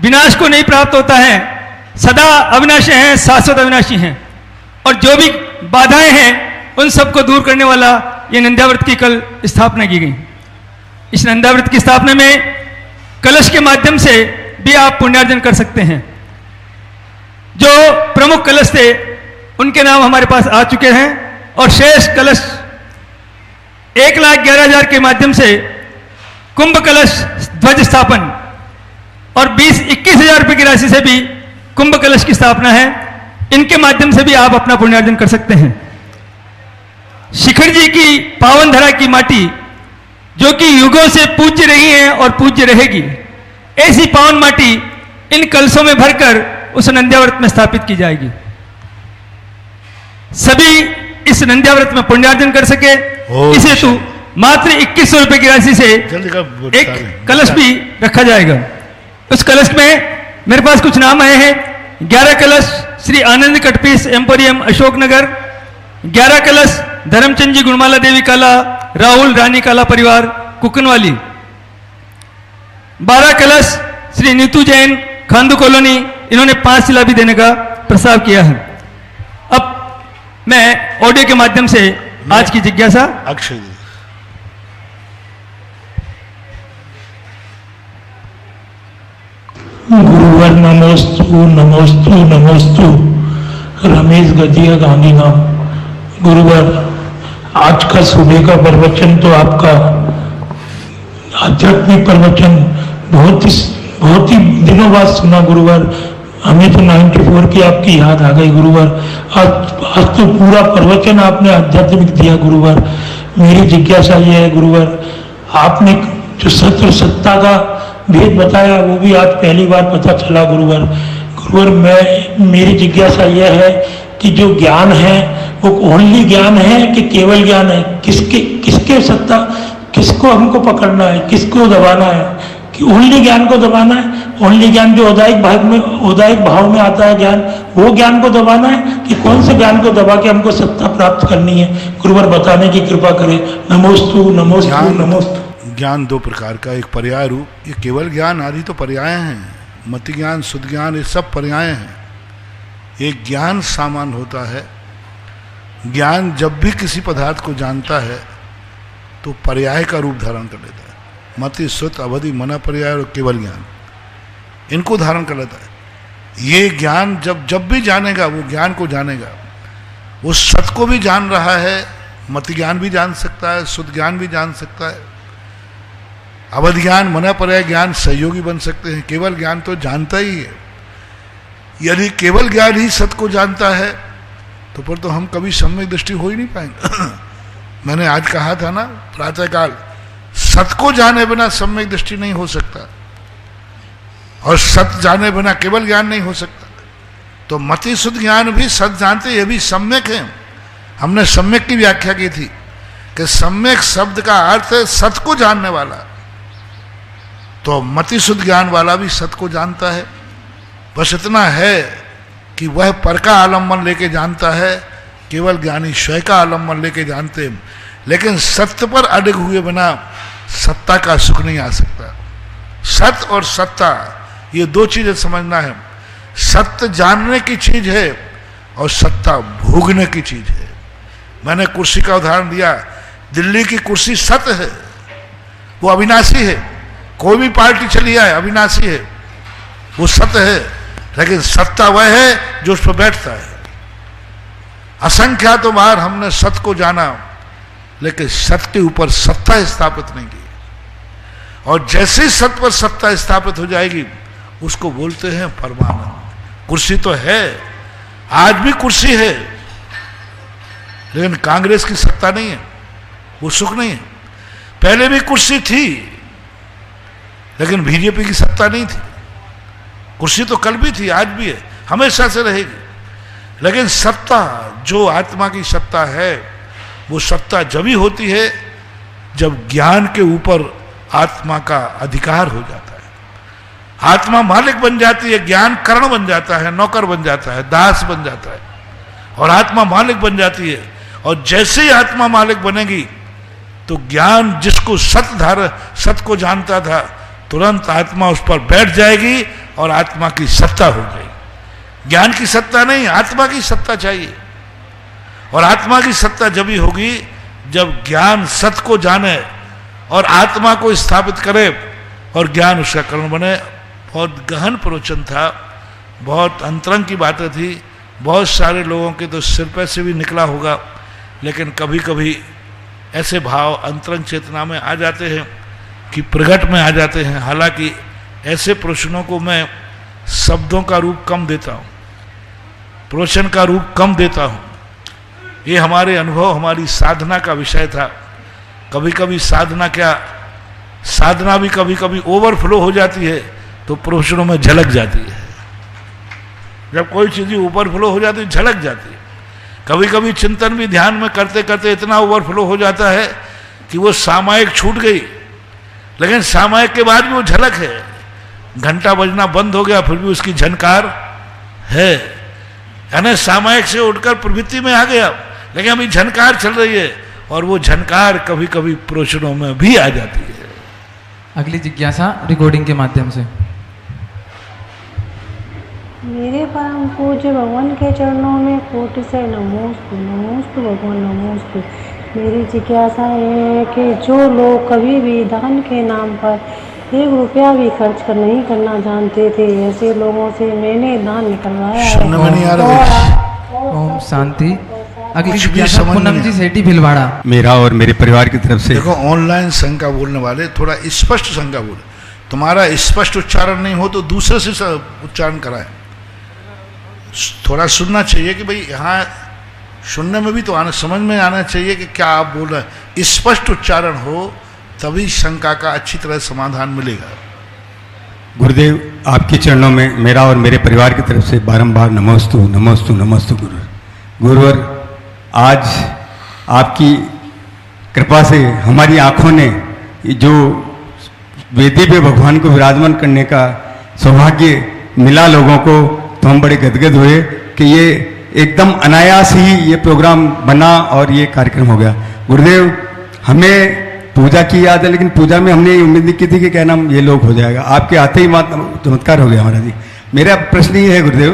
विनाश को नहीं प्राप्त होता है, सदा अविनाशी हैं, शाश्वत अविनाशी हैं, और जो भी बाधाएं हैं उन सबको दूर करने वाला ये नंद्याव्रत की कल स्थापना की गई। इस नंद्याव्रत की स्थापना में कलश के माध्यम से भी आप पुण्यार्जन कर सकते हैं। जो प्रमुख कलश थे उनके नाम हमारे पास आ चुके हैं और शेष कलश 1,11,000 के माध्यम से कुंभ कलश ध्वज स्थापन और 20-21,000 रुपये की राशि से भी कुंभ कलश की स्थापना है। इनके माध्यम से भी आप अपना पुण्यार्जन कर सकते हैं। शिखर जी की पावन धरा की माटी, जो कि युगों से पूज्य रही है और पूज्य रहेगी, ऐसी पावन माटी इन कलशों में भरकर उस नंद्याव्रत में स्थापित की जाएगी। सभी इस नंद्याव्रत में पुण्यार्जन कर सके, इस हेतु मात्र 2100 रुपये की राशि से एक कलश भी रखा जाएगा। उस कलश में मेरे पास कुछ नाम आए हैं। 11 कलश श्री आनंद कटपीस एम्पोरियम अशोकनगर, 11 कलश धर्मचंद जी गुणमाला देवी काला, राहुल रानी काला परिवार कुकनवाली, 12 कलश श्री नीतू जैन खांदू कॉलोनी, इन्होंने 5 शिला भी देने का प्रस्ताव किया है। अब मैं ऑडियो के माध्यम से आज की जिज्ञासा अक्षय गुरुवर नमोस्तु नमोस्तु नमोस्तु। रमेश गजिया गांधीधाम। गुरुवर, आज का सुबह का प्रवचन तो आपका आध्यात्मिक प्रवचन बहुत ही दिनों बाद सुना गुरुवर। हमें तो 94 की आपकी याद आ गई गुरुवर। आज तो पूरा प्रवचन आपने आध्यात्मिक दिया गुरुवर। मेरी जिज्ञासा ये है गुरुवर, आपने जो सत्य और सत्ता का भेद बताया वो भी आज पहली बार पता चला गुरुवर। गुरुवर, मेरी जिज्ञासा यह है कि जो ज्ञान है वो ओनली ज्ञान है कि केवल ज्ञान है? किसके सत्ता, किसको हमको पकड़ना है, किसको दबाना है? कि ओनली ज्ञान को दबाना है? ओनली ज्ञान जो औदायिक भाव में आता है ज्ञान, वो ज्ञान को दबाना है कि कौन से ज्ञान को दबा के हमको सत्ता प्राप्त करनी है? गुरुवर, बताने की कृपा करें। नमोस्तु नमोस्तु नमोस्तु। ज्ञान 2 प्रकार का, एक पर्याय रूप, ये केवल ज्ञान आदि तो पर्याय हैं, मति ज्ञान, शुद्ध ज्ञान, ये सब पर्याय हैं। एक ज्ञान सामान्य होता है। ज्ञान जब भी किसी पदार्थ को जानता है तो पर्याय का रूप धारण कर लेता है। मति, श्रुत, अवधि, मना पर्याय और केवल ज्ञान, इनको धारण कर लेता है। ये ज्ञान जब भी जानेगा, वो ज्ञान को जानेगा, वो सत को भी जान रहा है, मति ज्ञान भी जान सकता है, शुद्ध ज्ञान भी जान सकता है, अवधि ज्ञान, मना पर्याय ज्ञान सहयोगी बन सकते हैं। केवल ज्ञान तो जानता ही है। यदि केवल ज्ञान ही सत को जानता है तो फिर तो हम कभी सम्यक दृष्टि हो ही नहीं पाएंगे। मैंने आज कहा था ना प्रातःकाल, सत को जाने बिना सम्यक दृष्टि नहीं हो सकता और सत जाने बिना केवल ज्ञान नहीं हो सकता। तो मति शुद्ध ज्ञान भी सत जानते, ये भी सम्यक है। हमने सम्यक की व्याख्या की थी कि सम्यक शब्द का अर्थ है सत को जानने वाला। तो मति शुद्ध ज्ञान वाला भी सत को जानता है, बस इतना है कि वह पर का आलम्बन लेके जानता है, केवल ज्ञानी स्वयं का आलम्बन लेके जानते हैं। लेकिन सत्य पर अडिग हुए बिना सत्ता का सुख नहीं आ सकता। सत्य और सत्ता ये दो चीजें समझना है। सत्य जानने की चीज है और सत्ता भोगने की चीज है। मैंने कुर्सी का उदाहरण दिया, दिल्ली की कुर्सी सत्य है, वो अविनाशी है। कोई भी पार्टी चली आए अविनाशी है, वो सत्य है। लेकिन सत्ता वह है जो उस पर बैठता है। असंख्यात बार हमने सत्य को जाना, लेकिन सत्य के ऊपर सत्ता स्थापित नहीं की। और जैसे ही सत्य पर सत्ता स्थापित हो जाएगी, उसको बोलते हैं परमानंद। कुर्सी तो है, आज भी कुर्सी है, लेकिन कांग्रेस की सत्ता नहीं है, वो सुख नहीं है। पहले भी कुर्सी थी, लेकिन बीजेपी की सत्ता नहीं थी। कुर्सी तो कल भी थी, आज भी है, हमेशा से रहेगी। लेकिन सत्ता जो आत्मा की सत्ता है, वो सत्ता जब ही होती है जब ज्ञान के ऊपर आत्मा का अधिकार हो जाता है। आत्मा मालिक बन जाती है, ज्ञान कर्ण बन जाता है, नौकर बन जाता है, दास बन जाता है, और आत्मा मालिक बन जाती है। और जैसे ही आत्मा मालिक बनेगी तो ज्ञान जिसको सत्य को जानता था, तुरंत आत्मा उस पर बैठ जाएगी और आत्मा की सत्ता हो जाएगी। ज्ञान की सत्ता नहीं, आत्मा की सत्ता चाहिए। और आत्मा की सत्ता जब ही होगी जब ज्ञान सत्य को जाने और आत्मा को स्थापित करे और ज्ञान उसका कारण बने। बहुत गहन प्रवचन था, बहुत अंतरंग की बातें थी, बहुत सारे लोगों के तो सिर पे से भी निकला होगा। लेकिन कभी कभी ऐसे भाव अंतरंग चेतना में आ जाते हैं कि प्रगट में आ जाते हैं। हालांकि ऐसे प्रवचनों को मैं शब्दों का रूप कम देता हूँ, प्रवचन का रूप कम देता हूँ। ये हमारे अनुभव, हमारी साधना का विषय था। कभी कभी साधना भी कभी कभी ओवरफ्लो हो जाती है तो प्रवचनों में झलक जाती है। जब कोई चीज़ ओवरफ्लो हो जाती है, झलक जाती है। कभी कभी चिंतन भी ध्यान में करते करते इतना ओवरफ्लो हो जाता है कि वो सामायिक छूट गई, लेकिन सामायिक के बाद भी वो झलक है। घंटा बजना बंद हो गया, फिर भी उसकी झनकार है। यानी सामायिक से उठकर प्रवृत्ति में आ गया, लेकिन अभी झनकार चल रही है, और वो झनकार कभी कभी प्रवचनों में भी आ जाती है। अगली जिज्ञासा रिकॉर्डिंग के माध्यम से। मेरे परम पूज्य भगवान के चरणों में कोटि से नमोस्तु नमोस्तु भगवान नमोस्तु। मेरी जिज्ञासा है कि जो लोग कभी भी दान के नाम पर 1 रुपया भी खर्च कर नहीं करना जानते थे, ऐसे लोगों से मैंने दान निकलवाया है। ओम शांति। अगली कुछ भी जिज्ञासा समझ पूनम नहीं जी सेठी भिलवाड़ा। मेरा और मेरे परिवार की तरफ से देखो, ऑनलाइन शंका बोलने वाले थोड़ा स्पष्ट शंका बोले। तुम्हारा स्पष्ट उच्चारण नहीं हो तो दूसरे से उच्चारण कराए। थोड़ा सुनना चाहिए कि भाई यहाँ सुनने में भी तो आना, समझ में आना चाहिए कि क्या आप बोल रहे हैं। स्पष्ट उच्चारण हो तभी शंका का अच्छी तरह समाधान मिलेगा। गुरुदेव, आपके चरणों में मेरा और मेरे परिवार की तरफ से बारंबार नमोस्तु नमोस्तु नमोस्तु गुरुवर। आज आपकी कृपा से हमारी आंखों ने जो वेदी पे भगवान को विराजमान करने का सौभाग्य मिला लोगों को, तो हम बड़े गदगद हुए कि ये एकदम अनायास ही ये प्रोग्राम बना और ये कार्यक्रम हो गया। गुरुदेव, हमें पूजा की याद है, लेकिन पूजा में हमने ये उम्मीद नहीं की थी कि क्या नाम ये लोग हो जाएगा। आपके आते ही चमत्कार हो गया हमारा जी। मेरा प्रश्न ये है गुरुदेव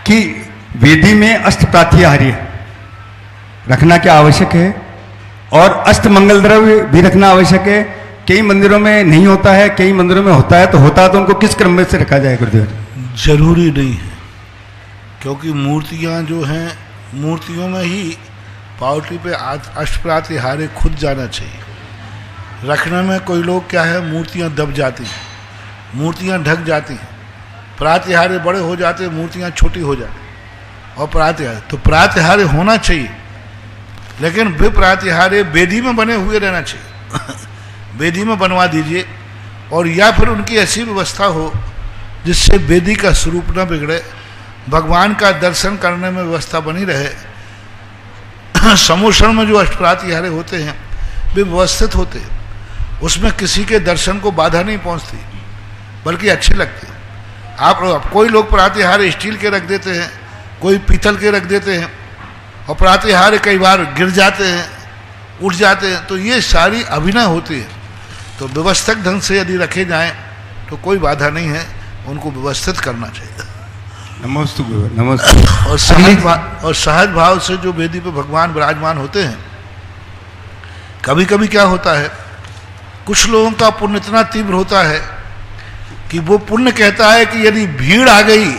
कि वेदी में अष्ट प्रातिहार्य रखना क्या आवश्यक है, और अष्ट मंगल द्रव्य भी रखना आवश्यक है? कई मंदिरों में नहीं होता है, कई मंदिरों में होता है, तो होता है तो उनको किस क्रम में से रखा जाए गुरुदेव? जरूरी नहीं है, क्योंकि मूर्तियां जो हैं, मूर्तियों में ही पावटी पे अष्टप्रातिहार्य खुद जाना चाहिए। रखने में कोई लोग क्या है, मूर्तियां दब जाती हैं, मूर्तियां ढक जाती हैं, प्रातिहार्य बड़े हो जाते, मूर्तियां छोटी हो जाती, और प्रातिहार्य तो प्रातिहार्य होना चाहिए, लेकिन विप्रातिहार्य वेदी में बने हुए रहना चाहिए। वेदी में बनवा दीजिए, और या फिर उनकी ऐसी व्यवस्था हो जिससे वेदी का स्वरूप न बिगड़े, भगवान का दर्शन करने में व्यवस्था बनी रहे। समूषण में जो अष्टप्रातिहारे होते हैं वे व्यवस्थित होते हैं, उसमें किसी के दर्शन को बाधा नहीं पहुंचती, बल्कि अच्छे लगते हैं। आप कोई लोग प्रातिहार स्टील के रख देते हैं, कोई पीतल के रख देते हैं, और प्रातिहार कई बार गिर जाते हैं, उठ जाते हैं, तो ये सारी अभिनय होती है। तो व्यवस्थित ढंग से यदि रखे जाएं तो कोई बाधा नहीं है, उनको व्यवस्थित करना चाहिए। नमोस्तु गुरु, नमोस्तु। और सहज भाव से जो वेदी पे भगवान विराजमान होते हैं, कभी कभी क्या होता है, कुछ लोगों का पुण्य इतना तीव्र होता है कि वो पुण्य कहता है कि यदि भीड़ आ गई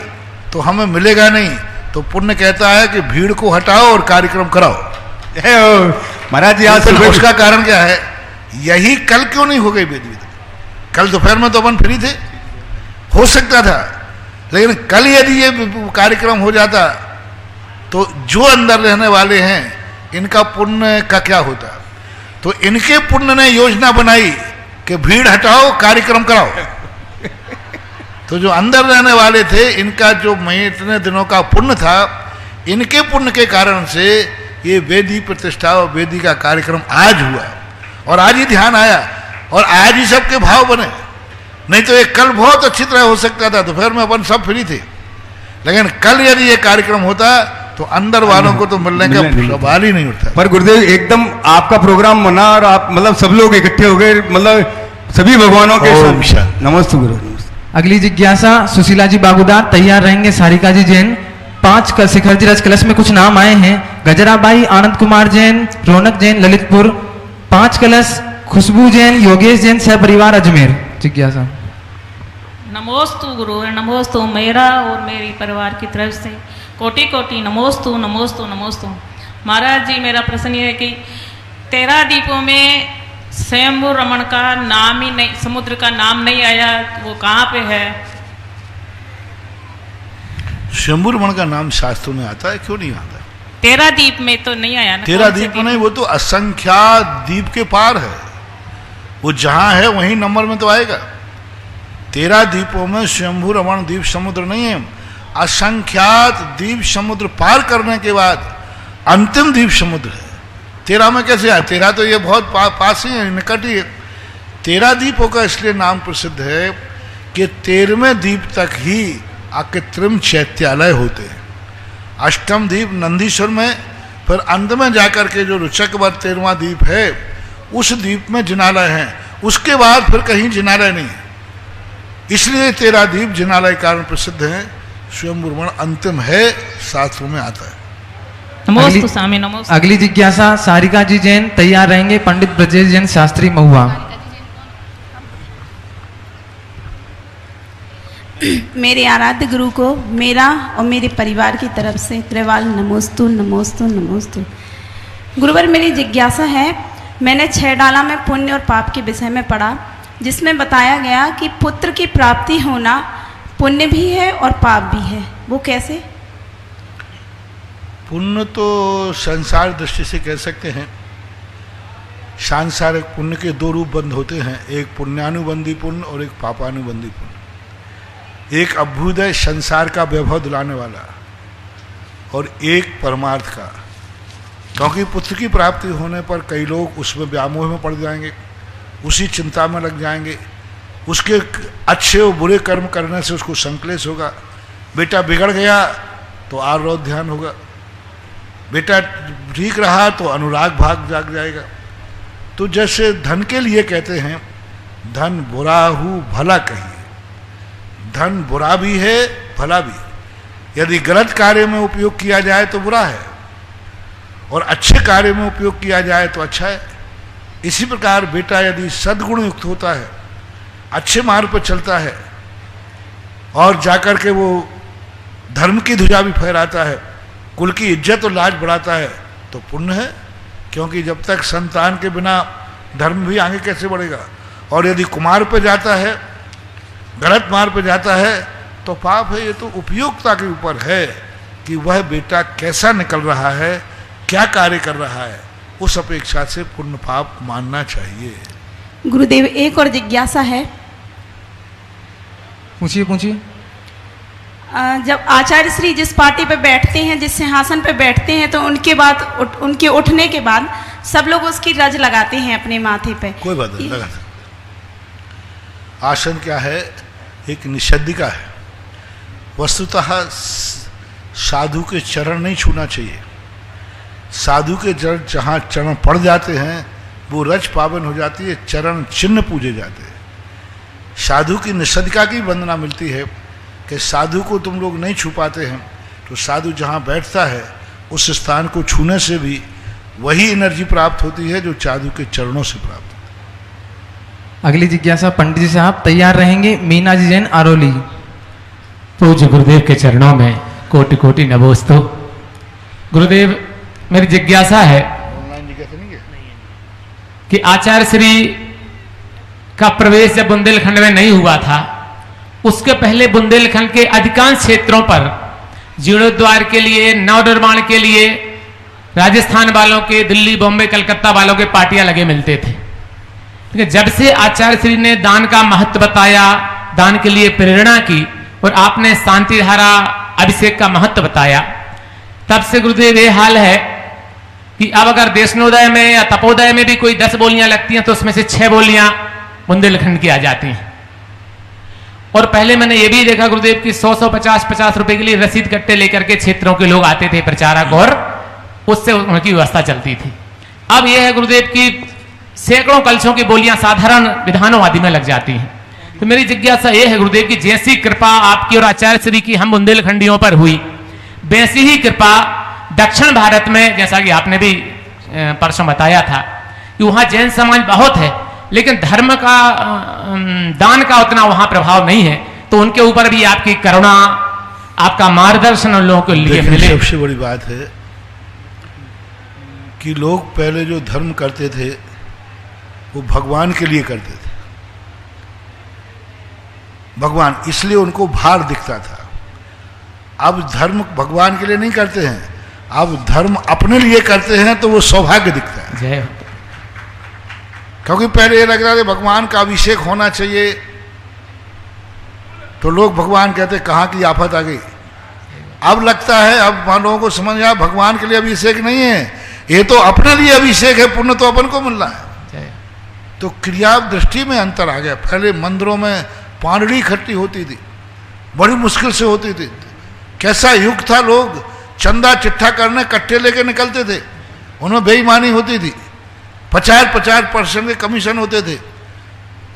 तो हमें मिलेगा नहीं, तो पुण्य कहता है कि भीड़ को हटाओ और कार्यक्रम कराओ। महाराज जी आज उसका कारण क्या है? यही कल क्यों नहीं हो गई वेदी? कल दोपहर में तो अपन फ्री थे, हो सकता था, लेकिन कल यदि ये कार्यक्रम हो जाता तो जो अंदर रहने वाले हैं इनका पुण्य का क्या होता? तो इनके पुण्य ने योजना बनाई कि भीड़ हटाओ, कार्यक्रम कराओ। तो जो अंदर रहने वाले थे, इनका जो इतने दिनों का पुण्य था, इनके पुण्य के कारण से ये वेदी प्रतिष्ठा और वेदी का कार्यक्रम आज हुआ, और आज ही ध्यान आया, और आज ही सबके भाव बने। नहीं तो ये कल बहुत अच्छी तरह हो सकता था, दोपहर में अपन सब फ्री थे, लेकिन कल यदि ये कार्यक्रम होता तो अंदर वालों को तो मिलने का सवाल ही नहीं उठता। पर गुरुदेव एकदम आपका प्रोग्राम बना और आप मतलब सब लोग इकट्ठे हो गए, मतलब सभी भगवानों के साथ। नमस्ते गुरु। अगली जिज्ञासा सुशीला जी बागुदार तैयार रहेंगे। सारिका जी जैन। 5 शिखर जी रज कलश में कुछ नाम आए हैं। गजराबाई, आनंद कुमार जैन, रौनक जैन ललितपुर। 5 कलश खुशबू जैन, योगेश जैन, सह परिवार अजमेर। जिज्ञासा। नमोस्तु गुरु, नमोस्तु मेरा और मेरी परिवार की तरफ से कोटि कोटि नमोस्तु नमोस्तु नमोस्तु। महाराज जी, मेरा प्रश्न ये है कि 13 द्वीपों में स्वयंभू रमण का नाम ही नहीं, समुद्र का नाम नहीं आया, वो कहाँ पे है? स्वयंभू रमण का नाम शास्त्रों में आता है, क्यों नहीं आता? 13 द्वीप में तो नहीं आया ना। 13 द्वीप नहीं, वो तो असंख्यात द्वीप के पार है, वो जहां है वहीं नंबर में तो आएगा। 13 द्वीपों में स्वयंभू रमण द्वीप समुद्र नहीं है, असंख्यात द्वीप समुद्र पार करने के बाद अंतिम द्वीप समुद्र है। 13 में कैसे आया? 13 तो ये बहुत पास ही है, निकट ही है। 13 द्वीपों का इसलिए नाम प्रसिद्ध है कि 13वें द्वीप तक ही अकृत्रिम चैत्यालय होते हैं। अष्टम द्वीप नंदीश्वर में, फिर अंत में जाकर के जो रुचकवर 13वां द्वीप है, उस द्वीप में जिनालय है, उसके बाद फिर कहीं जिनालय नहीं है। इसलिए 13 द्वीप जिनालय कारण प्रसिद्ध हैं। स्वयंभू रमण अंतिम है, शास्त्रों में आता है। नमोस्तु स्वामी, नमोस्तु। अगली जिज्ञासा सारिका जी जैन तैयार रहेंगे। पंडित ब्रजेश जैन, शास्त्री महुआ। मेरे आराध्य गुरु को मेरा और मेरे परिवार की तरफ से त्रिवाल नमोस्तु नमोस्तु नमोस्तु। गुरुवर, मेरी जिज्ञासा है, मैंने 6 डाला में पुण्य और पाप के विषय में पढ़ा, जिसमें बताया गया कि पुत्र की प्राप्ति होना पुण्य भी है और पाप भी है, वो कैसे? पुण्य तो संसार दृष्टि से कह सकते हैं, सांसारिक पुण्य के 2 रूप बंद होते हैं, एक पुण्यानुबंधी पुण्य और एक पापानुबंधी पुण्य। एक अभ्युदय संसार का वैभव दिलाने वाला, और एक परमार्थ का। क्योंकि पुत्र की प्राप्ति होने पर कई लोग उसमें व्यामोह में पड़ जाएंगे, उसी चिंता में लग जाएंगे, उसके अच्छे और बुरे कर्म करने से उसको संक्लेश होगा। बेटा बिगड़ गया तो आरोध ध्यान होगा, बेटा ठीक रहा तो अनुराग भाग जाग जाएगा। तो जैसे धन के लिए कहते हैं, धन बुरा हूँ भला कहिए, धन बुरा भी है भला भी। यदि गलत कार्य में उपयोग किया जाए तो बुरा है, और अच्छे कार्य में उपयोग किया जाए तो अच्छा है। इसी प्रकार बेटा यदि सद्गुण युक्त होता है, अच्छे मार्ग पर चलता है, और जाकर के वो धर्म की ध्वजा भी फहराता है, कुल की इज्जत और लाज बढ़ाता है, तो पुण्य है। क्योंकि जब तक संतान के बिना धर्म भी आगे कैसे बढ़ेगा। और यदि कुमार पे जाता है, गलत मार्ग पे जाता है, तो पाप है। ये तो उपयोगिता के ऊपर है कि वह बेटा कैसा निकल रहा है, क्या कार्य कर रहा है, उस अपेक्षा से पुण्य पाप मानना चाहिए। गुरुदेव, एक और जिज्ञासा है। पूछिए पूछिए। जब आचार्य श्री जिस पार्टी पे बैठते हैं, जिस सिंहासन पे बैठते हैं, तो उनके बाद उनके उठने के बाद सब लोग उसकी रज लगाते हैं अपने माथे पे। कोई बात नहीं, लगा। आसन क्या है? एक निषेधिका है। वस्तुतः साधु के चरण नहीं छूना चाहिए। साधु के जहाँ चरण पड़ जाते हैं वो रज पावन हो जाती है, चरण चिन्ह पूजे जाते हैं। साधु की निषेधिका की वंदना मिलती है कि साधु को तुम लोग नहीं छू पाते हैं, तो साधु जहाँ बैठता है उस स्थान को छूने से भी वही एनर्जी प्राप्त होती है जो साधु के चरणों से प्राप्त होती है। अगली जिज्ञासा पंडित जी साहब तैयार रहेंगे। मीना जी जैन आरोली। पूज्य गुरुदेव के चरणों में कोटि कोटि नमोस्तु। गुरुदेव, मेरी जिज्ञासा है कि आचार्य श्री का प्रवेश जब बुंदेलखंड में नहीं हुआ था, उसके पहले बुंदेलखंड के अधिकांश क्षेत्रों पर जीर्णोद्वार के लिए, नवनिर्माण के लिए राजस्थान वालों के, दिल्ली, बॉम्बे, कलकत्ता वालों के पार्टियां लगे मिलते थे। लेकिन जब से आचार्य श्री ने दान का महत्व बताया, दान के लिए प्रेरणा की और आपने शांति धारा अभिषेक का महत्व बताया, तब से गुरुदेव ये हाल है कि अब अगर देशनोदय में या तपोदय में भी कोई 10 बोलियां लगती हैं तो उसमें से 6 बोलियां बुंदेलखंड की आ जाती हैं। और पहले मैंने ये भी देखा गुरुदेव की 100-150 रुपए के लिए रसीद कट्टे लेकर के क्षेत्रों के लोग आते थे प्रचारक, और उससे उनकी व्यवस्था चलती थी। अब यह है गुरुदेव की सैकड़ों कलशों की बोलियां साधारण विधानों आदि में लग जाती हैं। तो मेरी जिज्ञासा यह है गुरुदेव की जैसी कृपा आपकी और आचार्य श्री की हम बुंदेलखंडियों पर हुई, वैसी ही कृपा दक्षिण भारत में, जैसा कि आपने भी परसों बताया था कि वहां जैन समाज बहुत है, लेकिन धर्म का, दान का उतना वहां प्रभाव नहीं है। तो उनके ऊपर भी आपकी करुणा, आपका मार्गदर्शन उन लोगों के लिए मिले। सबसे बड़ी बात है कि लोग पहले जो धर्म करते थे वो भगवान के लिए करते थे। भगवान, इसलिए उनको भार दिखता था। अब धर्म भगवान के लिए नहीं करते हैं, अब धर्म अपने लिए करते हैं, तो वो सौभाग्य दिखता है। जय। क्योंकि पहले ये लग रहा था भगवान का अभिषेक होना चाहिए, तो लोग भगवान कहते कहाँ की आफत आ गई। अब लगता है, अब लोगों को समझ आया भगवान के लिए अभिषेक नहीं है, ये तो अपने लिए अभिषेक है, पुण्य तो अपन को मिल रहा है। तो क्रिया दृष्टि में अंतर आ गया। पहले मंदिरों में पांडड़ी इकट्ठी होती थी, बड़ी मुश्किल से होती थी। कैसा युग था, लोग चंदा चिट्ठा करने कट्टे लेके निकलते थे, उनमें बेईमानी होती थी, 50% के कमीशन होते थे।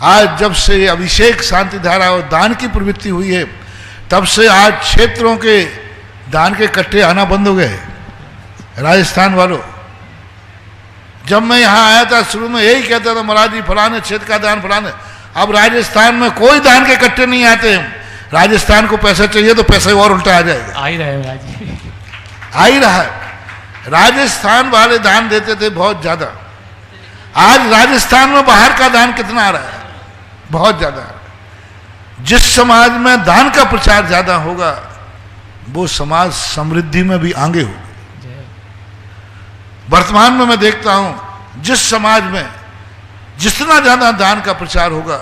आज जब से अभिषेक, शांति धारा और दान की प्रवृत्ति हुई है, तब से आज क्षेत्रों के दान के कट्टे आना बंद हो गए। राजस्थान वालों, जब मैं यहाँ आया था शुरू में यही कहता था महाराज जी फलाने क्षेत्र का दान फलाने। अब राजस्थान में कोई दान के कट्टे नहीं आते हैं। राजस्थान को पैसा चाहिए तो पैसा और उल्टा आ जाएगा। आ ही रहे महाराज जी, आ ही रहा है। राजस्थान वाले दान देते थे बहुत ज्यादा। आज राजस्थान में बाहर का दान कितना आ रहा है? बहुत ज्यादा आ रहा है। जिस समाज में दान का प्रचार ज्यादा होगा वो समाज समृद्धि में भी आगे होगा। वर्तमान में मैं देखता हूं जिस समाज में जितना ज्यादा दान का प्रचार होगा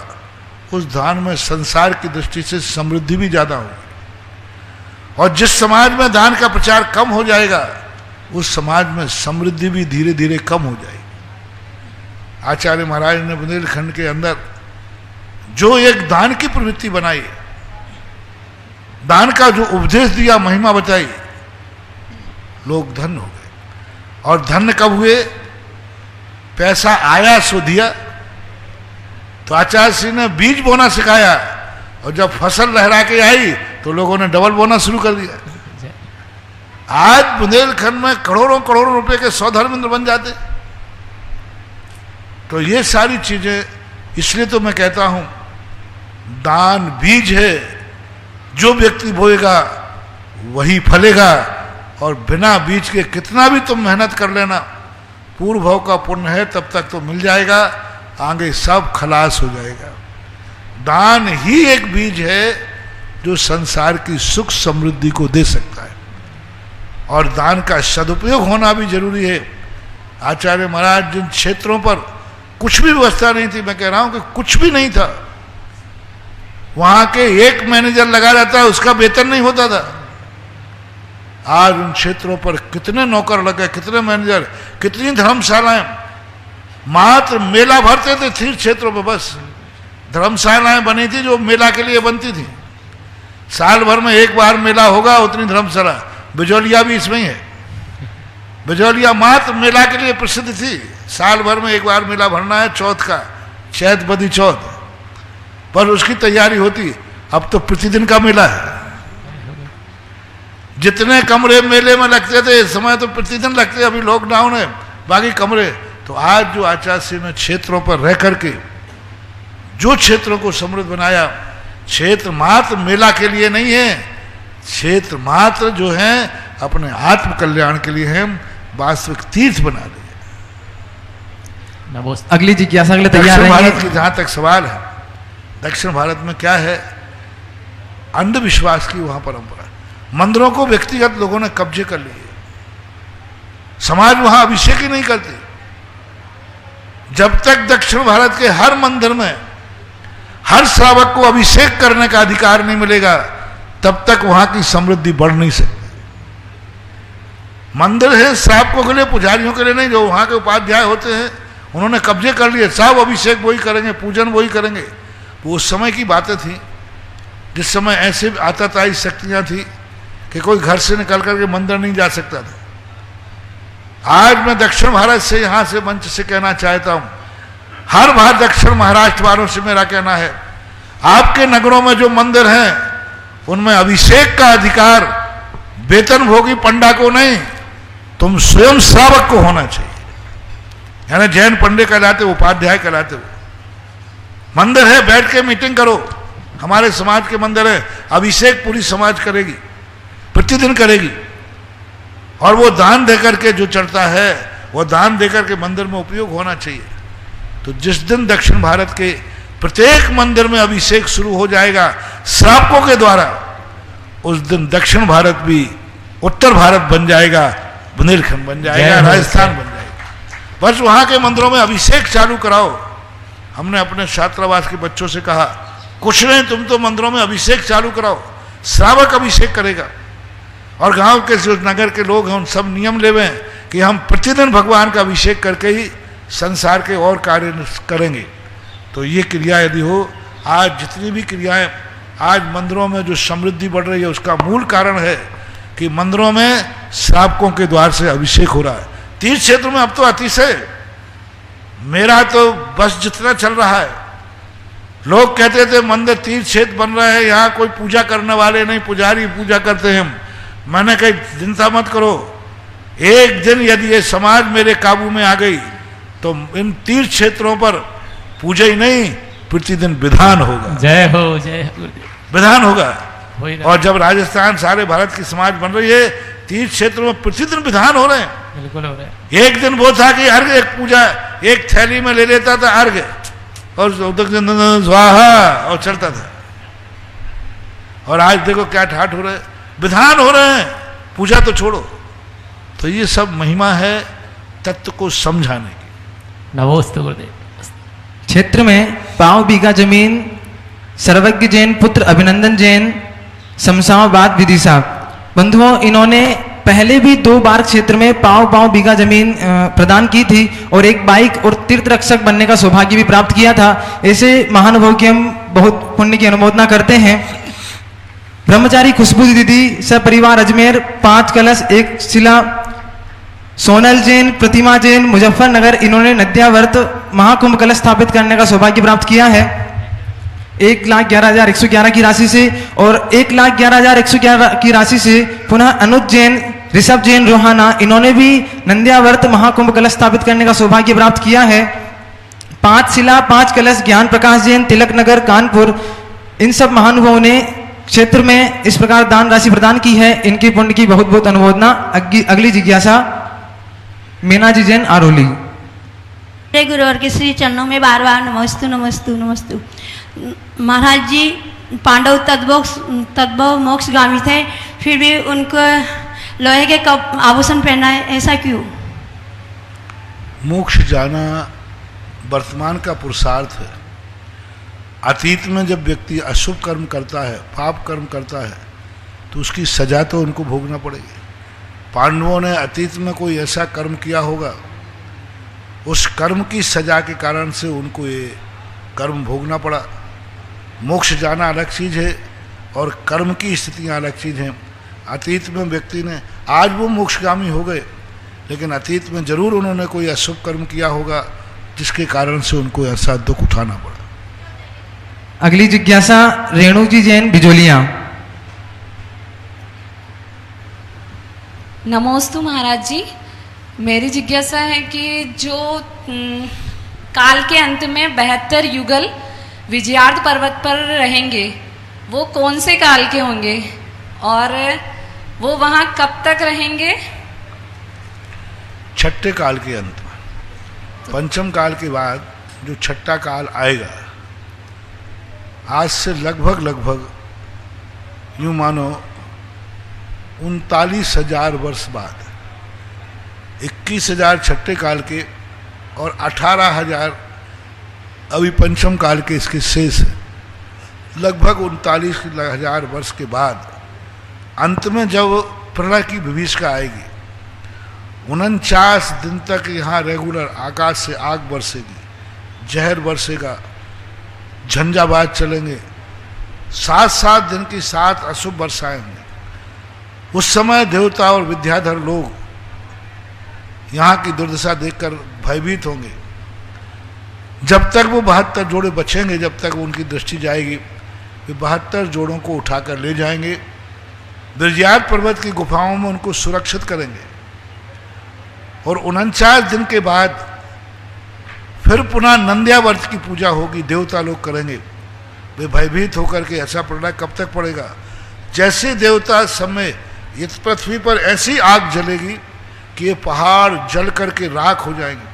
उस दान में संसार की दृष्टि से समृद्धि भी ज्यादा होगी, और जिस समाज में दान का प्रचार कम हो जाएगा उस समाज में समृद्धि भी धीरे धीरे कम हो जाएगी। आचार्य महाराज ने बुंदेलखंड के अंदर जो एक दान की प्रवृत्ति बनाई, दान का जो उपदेश दिया, महिमा बताई, लोग धन्य हो गए। और धन्य कब हुए? पैसा आया सो दिया। तो आचार्य श्री ने बीज बोना सिखाया, और जब फसल लहरा के आई तो लोगों ने डबल बोना शुरू कर दिया। आज बुंदेलखंड में करोड़ों करोड़ों रुपए के 100 धर्मेंद्र बन जाते। तो ये सारी चीजें, इसलिए तो मैं कहता हूं दान बीज है, जो व्यक्ति बोएगा वही फलेगा। और बिना बीज के कितना भी तुम मेहनत कर लेना, पूर्व भाव का पुण्य है तब तक तो मिल जाएगा, आगे सब खलास हो जाएगा। दान ही एक बीज है जो संसार की सुख समृद्धि को दे सकता है, और दान का सदुपयोग होना भी जरूरी है। आचार्य महाराज जिन क्षेत्रों पर कुछ भी व्यवस्था नहीं थी, मैं कह रहा हूं कि कुछ भी नहीं था, वहां के एक मैनेजर लगा रहता है, उसका वेतन नहीं होता था। आज उन क्षेत्रों पर कितने नौकर लगे, कितने मैनेजर, कितनी धर्मशालाएं। मात्र मेला भरते थे तीर्थ क्षेत्रों पर, बस धर्मशालाएं बनी थी जो मेला के लिए बनती थी। साल भर में एक बार मेला होगा, उतनी धर्मशाला। बिजौलिया भी इसमें ही है। बिजौलिया मात्र मेला के लिए प्रसिद्ध थी। साल भर में एक बार मेला भरना है, चौथ का, चैत बदी चौथ, पर उसकी तैयारी होती। अब तो प्रतिदिन का मेला है। जितने कमरे मेले में लगते थे इस समय तो प्रतिदिन लगते, अभी लॉकडाउन है, बाकी कमरे। तो आज जो आचार्य श्री ने क्षेत्रों पर रह करके जो क्षेत्रों को समृद्ध बनाया, क्षेत्र मात्र मेला के लिए नहीं है, क्षेत्र मात्र जो है अपने आत्म कल्याण के लिए है, वास्तविक तीर्थ बना दिए। अगली जिज्ञासा के लिए तैयार दक्षिण रहेंगे। भारत की जहां तक सवाल है, दक्षिण भारत में क्या है, अंधविश्वास की वहां परंपरा। मंदिरों को व्यक्तिगत लोगों ने कब्जे कर लिए। समाज वहां अभिषेक ही नहीं करते। जब तक दक्षिण भारत के हर मंदिर में हर श्रावक को अभिषेक करने का अधिकार नहीं मिलेगा, तब तक वहां की समृद्धि बढ़ नहीं सकती। मंदिर है श्रावकों के लिए, पुजारियों के लिए नहीं। जो वहां के उपाध्याय होते हैं उन्होंने कब्जे कर लिए, सब अभिषेक वही करेंगे, पूजन वही करेंगे। वो उस समय की बातें थी जिस समय ऐसे आताताई शक्तियां थी कि कोई घर से निकल करके मंदिर नहीं जा सकता था। आज मैं दक्षिण भारत से, यहां से मंच से कहना चाहता हूं, हर बार दक्षिण महाराष्ट्र वालों से मेरा कहना है, आपके नगरों में जो मंदिर हैं उनमें अभिषेक का अधिकार वेतनभोगी पंडा को नहीं, तुम स्वयं श्रावक को होना चाहिए। यानी जैन पंडे कहलाते, उपाध्याय कहलाते हो। मंदिर है, बैठ के मीटिंग करो। हमारे समाज के मंदिर है, अभिषेक पूरी समाज करेगी, प्रतिदिन करेगी। और वो दान देकर के जो चढ़ता है, वो दान देकर के मंदिर में उपयोग होना चाहिए। तो जिस दिन दक्षिण भारत के प्रत्येक मंदिर में अभिषेक शुरू हो जाएगा श्रावकों के द्वारा, उस दिन दक्षिण भारत भी उत्तर भारत बन जाएगा, बुंदेलखंड बन जाएगा, राजस्थान बन जाएगा। बस वहां के मंदिरों में अभिषेक चालू कराओ। हमने अपने छात्रावास के बच्चों से कहा, कुछ नहीं, तुम तो मंदिरों में अभिषेक चालू कराओ, श्रावक अभिषेक करेगा। और गांव के जो नगर के लोग हैं उन सब नियम लेवे कि हम प्रतिदिन भगवान का अभिषेक करके ही संसार के और कार्य करेंगे। तो ये क्रिया यदि हो, आज जितनी भी क्रियाएं आज मंदिरों में जो समृद्धि बढ़ रही है, उसका मूल कारण है कि मंदिरों में श्रावकों के द्वार से अभिषेक हो रहा है। तीर्थ क्षेत्र में अब तो अतिशय, मेरा तो बस जितना चल रहा है। लोग कहते थे मंदिर तीर्थ क्षेत्र बन रहा है, यहाँ कोई पूजा करने वाले नहीं, पुजारी पूजा करते हैं। मैंने कही चिंता मत करो, एक दिन यदि ये समाज मेरे काबू में आ गई तो इन तीर्थ क्षेत्रों पर पूजा ही नहीं, प्रतिदिन विधान होगा। जय हो, जय हो, विधान होगा। और जब राजस्थान सारे भारत की समाज बन रही है, तीर्थ क्षेत्रों में प्रतिदिन विधान हो रहे हैं। बिल्कुल हो रहे हैं। एक दिन वो था कि अर्घ, एक पूजा एक थैली में ले लेता था अर्घ और स्वाहा और चलता था। और आज देखो क्या ठाठ हो रहे हैं, विधान हो रहे हैं, पूजा तो छोड़ो। तो ये सब महिमा है तत्व को समझाने की। नमोस्तु गुरुदेव। क्षेत्र में पाव बीघा जमीन सर्वज्ञ जैन पुत्र अभिनंदन जैन शमशाबाद विदिशा। बंधुओं, इन्होंने पहले भी 2 बार क्षेत्र में पाव बीघा जमीन प्रदान की थी और एक बाइक और तीर्थ रक्षक बनने का सौभाग्य भी प्राप्त किया था। ऐसे महानुभाव की हम बहुत पुण्य की अनुमोदना करते हैं। ब्रह्मचारी खुशबू दीदी सपरिवार अजमेर 5 कलश 1 शिला। सोनल जैन प्रतिमा जैन मुजफ्फरनगर, इन्होंने नद्यावर्त महाकुंभ कलश स्थापित करने का सौभाग्य प्राप्त किया है 1,11,111 की राशि से। और 1,11,111 की राशि से पुनः अनुज जैन, ऋषभ जैन रोहाना, इन्होंने भी नंद्यावर्त महाकुंभ कलश स्थापित करने का सौभाग्य प्राप्त किया है। 5 शिला 5 कलश ज्ञान प्रकाश जैन तिलक नगर कानपुर। इन सब महानुभावों ने क्षेत्र में इस प्रकार दान राशि प्रदान की है, इनके पुण्य की बहुत बहुत अनुमोदना। अगली जिज्ञासा मीना जी जैन आरोली। गुरु और के श्री चरणों में बार बार नमस्तु नमस्तु नमस्तु। महाराज जी पांडव तद्भव मोक्षगामी थे, फिर भी उनको लोहे के कप आभूषण पहना है, ऐसा क्यों? मोक्ष जाना वर्तमान का पुरुषार्थ है। अतीत में जब व्यक्ति अशुभ कर्म करता है, पाप कर्म करता है, तो उसकी सजा तो उनको भोगना पड़ेगी। पांडवों ने अतीत में कोई ऐसा कर्म किया होगा, उस कर्म की सजा के कारण से उनको ये कर्म भोगना पड़ा। मोक्ष जाना अलग चीज़ है और कर्म की स्थितियाँ अलग चीज़ हैं। अतीत में व्यक्ति ने, आज वो मोक्षगामी हो गए, लेकिन अतीत में जरूर उन्होंने कोई अशुभ कर्म किया होगा जिसके कारण से उनको ऐसा दुख उठाना पड़ा। अगली जिज्ञासा रेणु जी जैन बिजोलिया। नमोस्तु महाराज जी, मेरी जिज्ञासा है कि जो काल के अंत में 72 युगल विजयार्थ पर्वत पर रहेंगे, वो कौन से काल के होंगे और वो वहाँ कब तक रहेंगे? छठे काल के अंत में, पंचम काल के बाद जो छठा काल आएगा, आज से लगभग यूं मानो 39,000 वर्ष बाद 21,000 छठे काल के और 18,000 अभी पंचम काल के इसके शेष है। लगभग 39,000 वर्ष के बाद अंत में जब प्रलय की विभीषिका आएगी, 49 दिन तक यहाँ रेगुलर आकाश से आग बरसेगी, जहर बरसेगा, झंझावात चलेंगे, 7 दिन की 7 अशुभ वर्षाएं होंगी। उस समय देवता और विद्याधर लोग यहाँ की दुर्दशा देखकर भयभीत होंगे। जब तक वो 72 जोड़े बचेंगे, जब तक उनकी दृष्टि जाएगी, वे 72 जोड़ों को उठाकर ले जाएंगे, विजयार्थ पर्वत की गुफाओं में उनको सुरक्षित करेंगे और 49 दिन के बाद फिर पुनः नंद्यावर्त की पूजा होगी, देवता लोग करेंगे। वे भयभीत होकर के ऐसा प्रलय कब तक पड़ेगा, जैसे देवता समय इस पृथ्वी पर ऐसी आग जलेगी कि ये पहाड़ जल करके राख हो जाएंगे।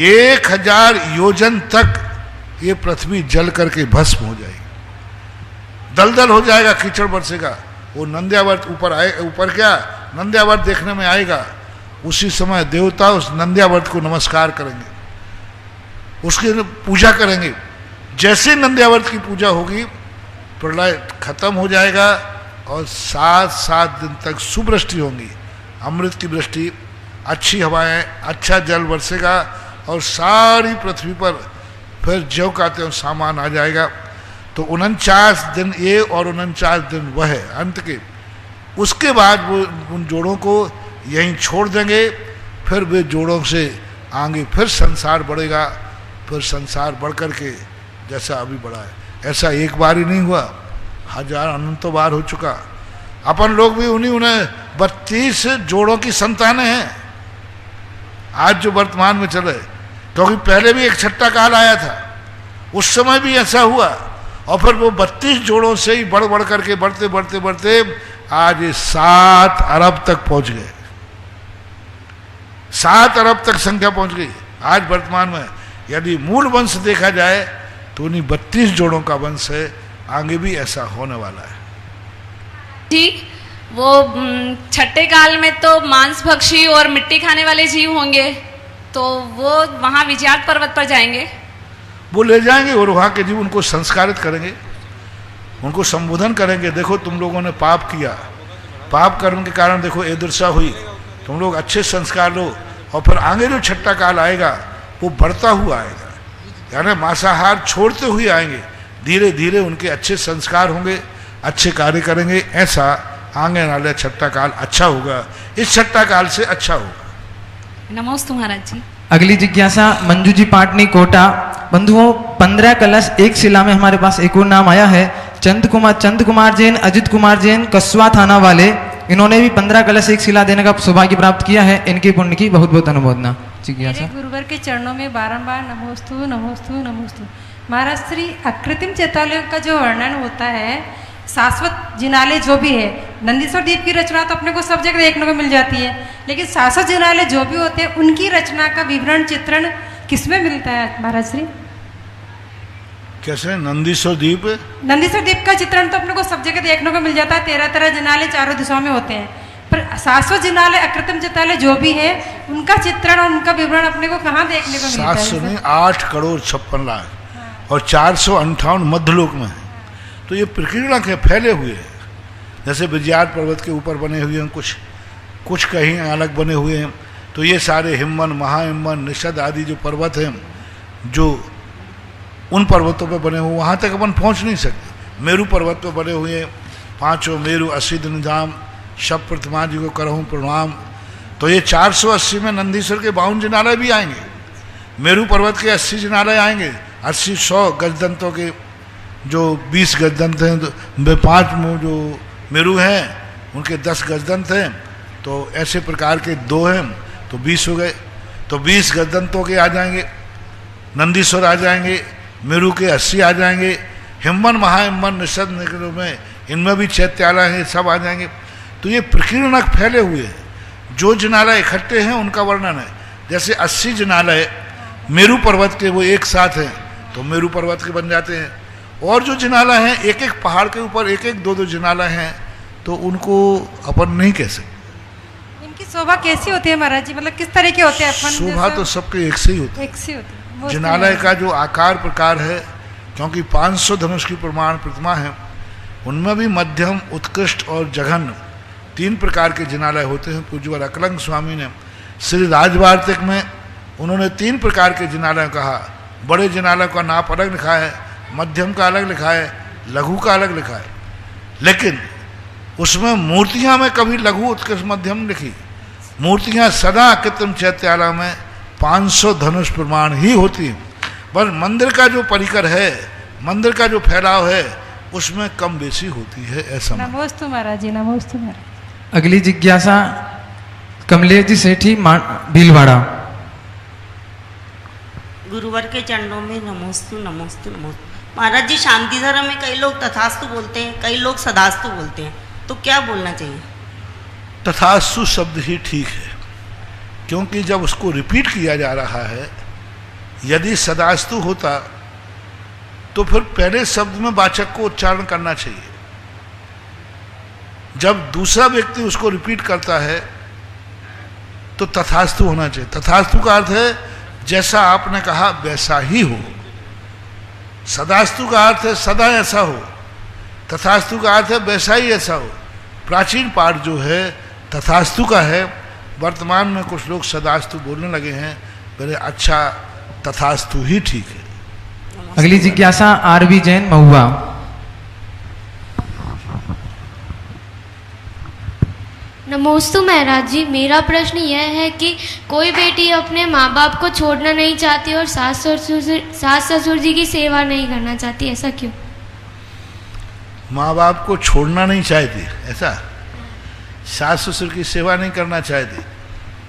1000 योजन तक ये पृथ्वी जल करके भस्म हो जाएगी, दलदल हो जाएगा, कीचड़ बरसेगा। वो नंद्यावर्त ऊपर आए, ऊपर क्या नंद्यावर्त देखने में आएगा, उसी समय देवता उस नंद्यावर्त को नमस्कार करेंगे, उसकी पूजा करेंगे। जैसे नंद्यावर्त की पूजा होगी, प्रलय खत्म हो जाएगा और 7 दिन तक सुवृष्टि होंगी, अमृत की वृष्टि, अच्छी हवाएं, अच्छा जल बरसेगा और सारी पृथ्वी पर फिर ज्यों का त्यों सामान आ जाएगा। तो 49 दिन ये और 49 दिन वह है अंत के। उसके बाद वो उन जोड़ों को यहीं छोड़ देंगे, फिर वे जोड़ों से आगे फिर संसार बढ़ेगा, फिर संसार बढ़ करके जैसा अभी बढ़ा है, ऐसा एक बार ही नहीं हुआ, 1000 अनंतों बार हो चुका। अपन लोग भी उन्हें 32 जोड़ों की संतानें हैं आज जो वर्तमान में चले, क्योंकि पहले भी एक छठा काल आया था, उस समय भी ऐसा हुआ और फिर वो 32 जोड़ों से ही बढ़ करके बढ़ते आज 7 अरब तक पहुंच गए। 7 अरब तक संख्या पहुंच गई आज वर्तमान में। यदि मूल वंश देखा जाए तो उन्हीं 32 जोड़ों का वंश है, आगे भी ऐसा होने वाला है। ठीक, वो छठे काल में तो मांस भक्षी और मिट्टी खाने वाले जीव होंगे, तो वो वहाँ विजयार्थ पर्वत पर जाएंगे, वो ले जाएंगे और वहाँ के जीव उनको संस्कारित करेंगे, उनको संबोधन करेंगे। देखो तुम लोगों ने पाप किया, पाप कर्म के कारण देखो ये दशा हुई, तुम लोग अच्छे संस्कार लो। और फिर आगे जो छठा काल आएगा वो बढ़ता हुआ आएगा, यानी मांसाहार छोड़ते हुए आएंगे, धीरे धीरे उनके अच्छे संस्कार होंगे, अच्छे कार्य करेंगे। ऐसा आगे वाला छठा काल अच्छा होगा, इस छठा काल से अच्छा होगा। नमोस्तु महाराज जी। अगली जिज्ञासा मंजू जी पाटनी कोटा। बंधुओं, 15 कलश एक शिला में हमारे पास एक और नाम आया है, चंद कुमार जैन, अजित कुमार जैन, कसवा थाना वाले। इन्होंने भी 15 कलश एक शिला देने का सौभाग्य प्राप्त किया है। इनके पुण्य की बहुत बहुत अनुमोदना। जिज्ञासा गुरुवर के चरणों में बारंबार नमोस्तु नमोस्तु नमोस्तु। महाराज श्री अकृत्रिम चैतालयों का जो वर्णन होता है, शाश्वत जिनालय जो भी है, नंदीश्वर द्वीप की रचना तो अपने को सब जगह देखने को मिल जाती है, लेकिन शाश्वत जिनालय जो भी होते हैं उनकी रचना का विवरण चित्रण किसमें मिलता है महाराज श्री? कैसे? नंदीश्वर द्वीप, नंदीश्वर द्वीप का चित्रण तो अपने को सब जगह देखने को मिल जाता है, 13 जिनालय चारों दिशाओं में होते हैं, पर शाश्वत जिनालय अकृत्रिम चैतालय जो भी है उनका चित्रण और उनका विवरण अपने को कहाँ देखने को मिलता है? 708 करोड़ 56 लाख और 458 मध्यलोक में है। तो ये प्रकीर्णक है, फैले हुए हैं। जैसे विजयार्थ पर्वत के ऊपर बने हुए हैं, कुछ कहीं अलग बने हुए हैं। तो ये सारे हिमवन, महाहिमवन, निषद आदि जो पर्वत हैं, जो उन पर्वतों पे बने हुए, वहाँ तक अपन पहुँच नहीं सकते। मेरू पर्वत पे बने हुए हैं 5 मेरू 80 दिन धाम, शब प्रतिमा जी को करहूँ प्रणाम। तो ये 480 में नंदीश्वर के 52 जिनालय भी आएंगे। मेरू पर्वत के 80 जिनालय आएंगे, 80-100 गजदंतों के, जो 20 गजदंत हैं, तो 5 जो मेरू हैं उनके 10 गजदंत हैं। तो ऐसे प्रकार के 2 हैं, तो 20 हो गए। तो 20 गजदंतों के आ जाएंगे, नंदीश्वर आ जाएंगे, मेरू के 80 आ जाएंगे, हिमवन, महाहिमवन, निषद निकलों में इनमें भी चैत्यालय हैं, सब आ जाएंगे। तो ये प्रकीर्णक फैले हुए हैं। जो जिनालय इकट्ठे हैं उनका वर्णन है। जैसे 80 जिनालय मेरू पर्वत के वो एक साथ हैं, तो मेरू पर्वत के बन जाते हैं। और जो जिनालय हैं, एक एक पहाड़ के ऊपर 1-1, 2-2 जिनालय हैं, तो उनको अपन नहीं कह सकते। इनकी शोभा कैसी होती है महाराज जी, मतलब किस तरह के होते हैं? शोभा तो सबके एक से ही होती है। एक से होती है। जिनालय का जो आकार प्रकार है, क्योंकि 500 धनुष की प्रमाण प्रतिमा है, उनमें भी मध्यम, उत्कृष्ट और जघन्य 3 प्रकार के जिनालय होते हैं। पूज्यवर अकलंग स्वामी ने श्री राजवार्तिक में उन्होंने 3 प्रकार के जिनालय कहा। बड़े जिनालय का नाप अलग लिखा है, मध्यम का अलग लिखा है, लघु का अलग लिखा है। लेकिन उसमें मूर्तियां में कभी लघु, उत्कृष्ट, मध्यम लिखी। मूर्तियां सदा कृत्रिम चैत्यालय में 500 धनुष प्रमाण ही होती हैं। पर मंदिर का जो परिकर है, मंदिर का जो फैलाव है, उसमें कम बेसी होती है। ऐसा नमोस्तु महाराज जी, नमोस्तु महाराज। अगली जिज्ञासा कमलेश जी सेठी भीलवाड़ा। गुरुवर के चरणों में नमोस्तु नमोस्तु नमोस्तु। महाराज जी, शांति धर्म में कई लोग तथास्तु बोलते हैं, कई लोग सदास्तु बोलते हैं, तो क्या बोलना चाहिए? तथास्तु शब्द ही ठीक है, क्योंकि जब उसको रिपीट किया जा रहा है, यदि सदास्तु होता तो फिर पहले शब्द में वाचक को उच्चारण करना चाहिए। जब दूसरा व्यक्ति उसको रिपीट करता है तो तथास्तु होना चाहिए। तथास्तु का अर्थ है जैसा आपने कहा वैसा ही हो। सदास्तु का अर्थ है सदा ऐसा हो। तथास्तु का अर्थ है वैसा ही ऐसा हो। प्राचीन पाठ जो है तथास्तु का है। वर्तमान में कुछ लोग सदास्तु बोलने लगे हैं, मेरे अच्छा तथास्तु ही ठीक है। अगली जिज्ञासा आरबी जैन महुआ। नमोस्तु महाराज जी, मेरा प्रश्न यह है कि कोई बेटी अपने माँ बाप को छोड़ना नहीं चाहती और सास ससुर जी की सेवा नहीं करना चाहती, ऐसा क्यों? माँ बाप को छोड़ना नहीं चाहती, ऐसा? सास ससुर की सेवा नहीं करना चाहती,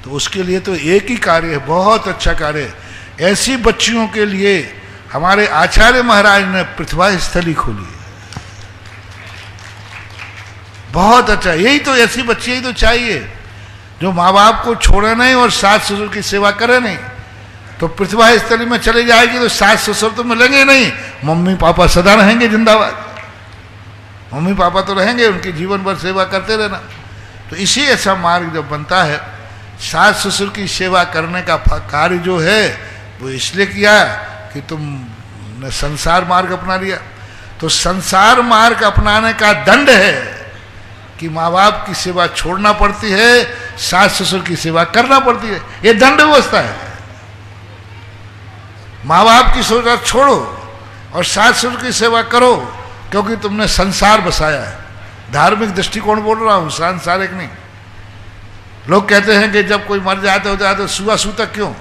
तो उसके लिए तो एक ही कार्य है, बहुत अच्छा कार्य है। ऐसी बच्चियों के लिए हमारे आचार्य महाराज ने पृथ्वा स्थली खोली है। बहुत अच्छा, यही तो, ऐसी बच्ची ही तो चाहिए जो माँ बाप को छोड़े नहीं और सास ससुर की सेवा करे नहीं। तो पृथ्वा स्थली में चले जाएगी तो सास ससुर तो मिलेंगे नहीं, मम्मी पापा सदा रहेंगे जिंदाबाद। मम्मी पापा तो रहेंगे, उनकी जीवन भर सेवा करते रहना। तो इसी ऐसा मार्ग जब बनता है, सास ससुर की सेवा करने का कार्य जो है वो इसलिए किया कि तुमने संसार मार्ग अपना लिया। तो संसार मार्ग अपनाने का दंड है कि माँ बाप की सेवा छोड़ना पड़ती है, सास ससुर की सेवा करना पड़ती है। ये दंड व्यवस्था है। माँ बाप की सेवा छोड़ो और सास ससुर की सेवा करो, क्योंकि तुमने संसार बसाया है। धार्मिक दृष्टिकोण बोल रहा हूं, सांसारिक नहीं। लोग कहते हैं कि जब कोई मर जाते हो तो सुआ सूतक क्यों?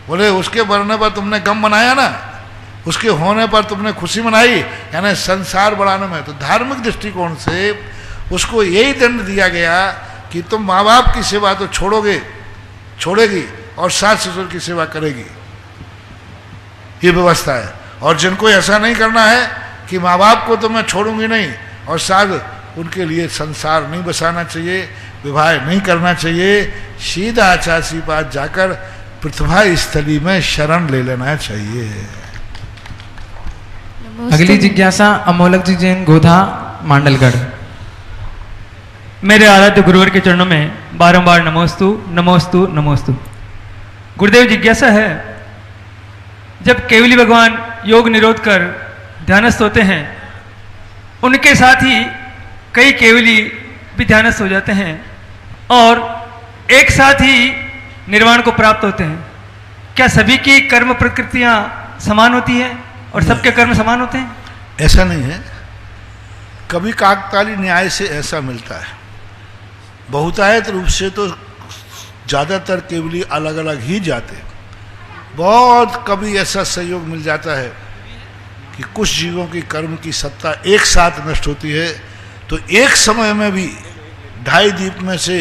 बोले उसके मरने पर तुमने गम मनाया ना, उसके होने पर तुमने खुशी मनाई, यानी संसार बढ़ाने में। तो धार्मिक दृष्टिकोण से उसको यही दंड दिया गया कि तुम माँ बाप की सेवा तो छोड़ेगी और सास ससुर की सेवा करेगी, ये व्यवस्था है। और जिनको ऐसा नहीं करना है कि माँ बाप को तो मैं छोड़ूंगी नहीं और साथ उनके लिए संसार नहीं बसाना चाहिए, विवाह नहीं करना चाहिए, सीधा आचासी पास जाकर पृथ्वा स्थली में शरण ले लेना चाहिए। अगली जिज्ञासा अमोलक जी जैन गोधा मांडलगढ़। मेरे आराध्य गुरुवर के चरणों में बारंबार नमोस्तु नमोस्तु नमोस्तु। गुरुदेव, जिज्ञासा है जब केवली भगवान योग निरोध कर ध्यानस्थ होते हैं, उनके साथ ही कई केवली भी ध्यानस्थ हो जाते हैं और एक साथ ही निर्वाण को प्राप्त होते हैं। क्या सभी की कर्म प्रकृतियां समान होती है और सबके कर्म समान होते हैं? ऐसा नहीं है। कभी काकताली न्याय से ऐसा मिलता है, बहुतायत रूप से तो ज़्यादातर केवली अलग अलग ही जाते हैं। बहुत कभी ऐसा सहयोग मिल जाता है कि कुछ जीवों की कर्म की सत्ता एक साथ नष्ट होती है, तो एक समय में भी 2.5 दीप में से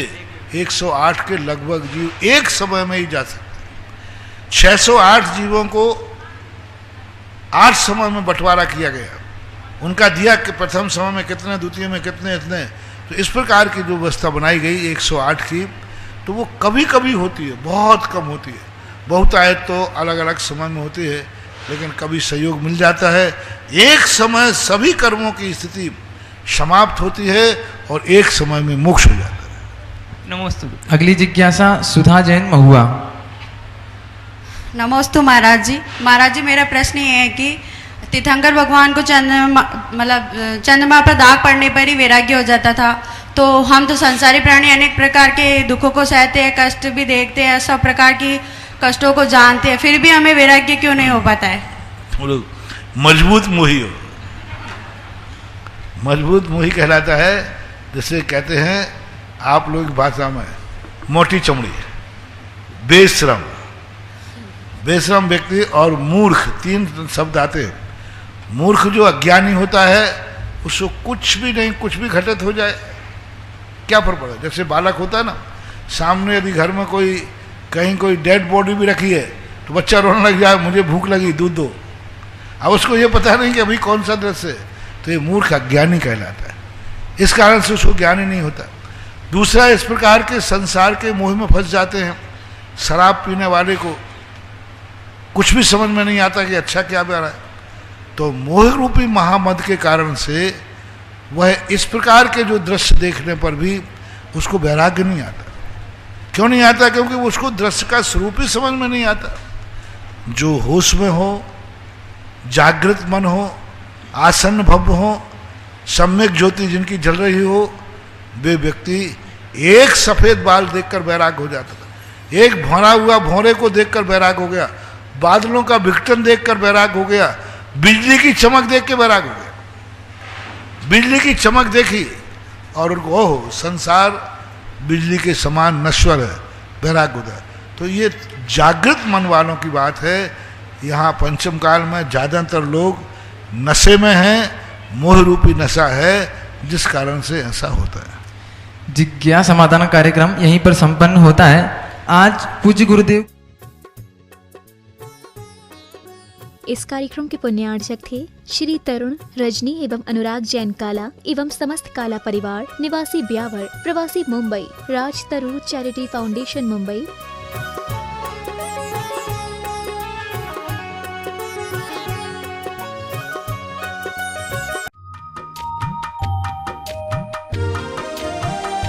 108 के लगभग जीव एक समय में ही जा सकते। 608 जीवों को 8 समय में बंटवारा किया गया, उनका दिया कि प्रथम समय में कितने, द्वितीय में कितने, इतने। तो इस प्रकार की जो व्यवस्था बनाई गई 108 की, तो वो कभी कभी होती है, बहुत कम होती है। बहुतायत तो अलग अलग समय में होती है, लेकिन कभी सहयोग मिल जाता है। एक समय सभी कर्मों की स्थिति समाप्त होती है और एक समय में मोक्ष हो जाता है। नमस्ते। अगली जिज्ञासा सुधा जैन महुआ। नमोस्तु महाराज जी। महाराज जी, मेरा प्रश्न ये है कि तीर्थंकर भगवान को चंद्रमा पर दाग पड़ने पर ही वैराग्य हो जाता था, तो हम तो संसारी प्राणी अनेक प्रकार के दुखों को सहते हैं, कष्ट भी देखते हैं, सब प्रकार की कष्टों को जानते हैं, फिर भी हमें वैराग्य क्यों नहीं हो पाता है? मजबूत मोही हो। मजबूत मोही कहलाता है, जैसे कहते हैं आप लोग भाषा में मोटी चमड़ी, बेश्रम, बेश्रम व्यक्ति और मूर्ख, 3 शब्द आते हैं। मूर्ख जो अज्ञानी होता है उसको कुछ भी नहीं, कुछ भी घटित हो जाए क्या फर्क पड़ा। जैसे बालक होता है ना, सामने यदि घर में कहीं कोई डेड बॉडी भी रखी है तो बच्चा रोने लग जाए, मुझे भूख लगी, दूध दो। अब उसको ये पता नहीं कि अभी कौन सा दृश्य है, तो ये मूर्ख अज्ञानी कहलाता है। इस कारण से उसको ज्ञानी नहीं होता। दूसरा, इस प्रकार के संसार के मोह में फंस जाते हैं। शराब पीने वाले को कुछ भी समझ में नहीं आता कि अच्छा क्या बह रहा है, तो मोह रूपी महामद के कारण से वह इस प्रकार के जो दृश्य देखने पर भी उसको वैराग्य नहीं आता। क्यों नहीं आता? क्योंकि उसको दृश्य का स्वरूप ही समझ में नहीं आता। जो होश में हो, जागृत मन हो, आसन्न भव्य हो, सम्यक ज्योति जिनकी जल रही हो, वे व्यक्ति एक सफेद बाल देखकर वैराग हो जाता था, एक भौरा हुआ भौरे को देखकर वैराग हो गया, बादलों का विघटन देखकर वैराग हो गया, बिजली की चमक देख के वैराग हो गया। बिजली की चमक देखी और उनको ओह संसार बिजली के समान नश्वर है, वैराग हो गया। तो ये जागृत मन वालों की बात है। यहाँ पंचम काल में ज़्यादातर लोग नशे में हैं, मोह रूपी नशा है, जिस कारण से ऐसा होता है। जिज्ञासा समाधान कार्यक्रम यहीं पर संपन्न होता है। आज पूज्य गुरुदेव इस कार्यक्रम के पुण्यार्चक थे श्री तरुण, रजनी एवं अनुराग जैन काला एवं समस्त काला परिवार, निवासी ब्यावर, प्रवासी मुंबई, राज तरु चैरिटी फाउंडेशन मुंबई।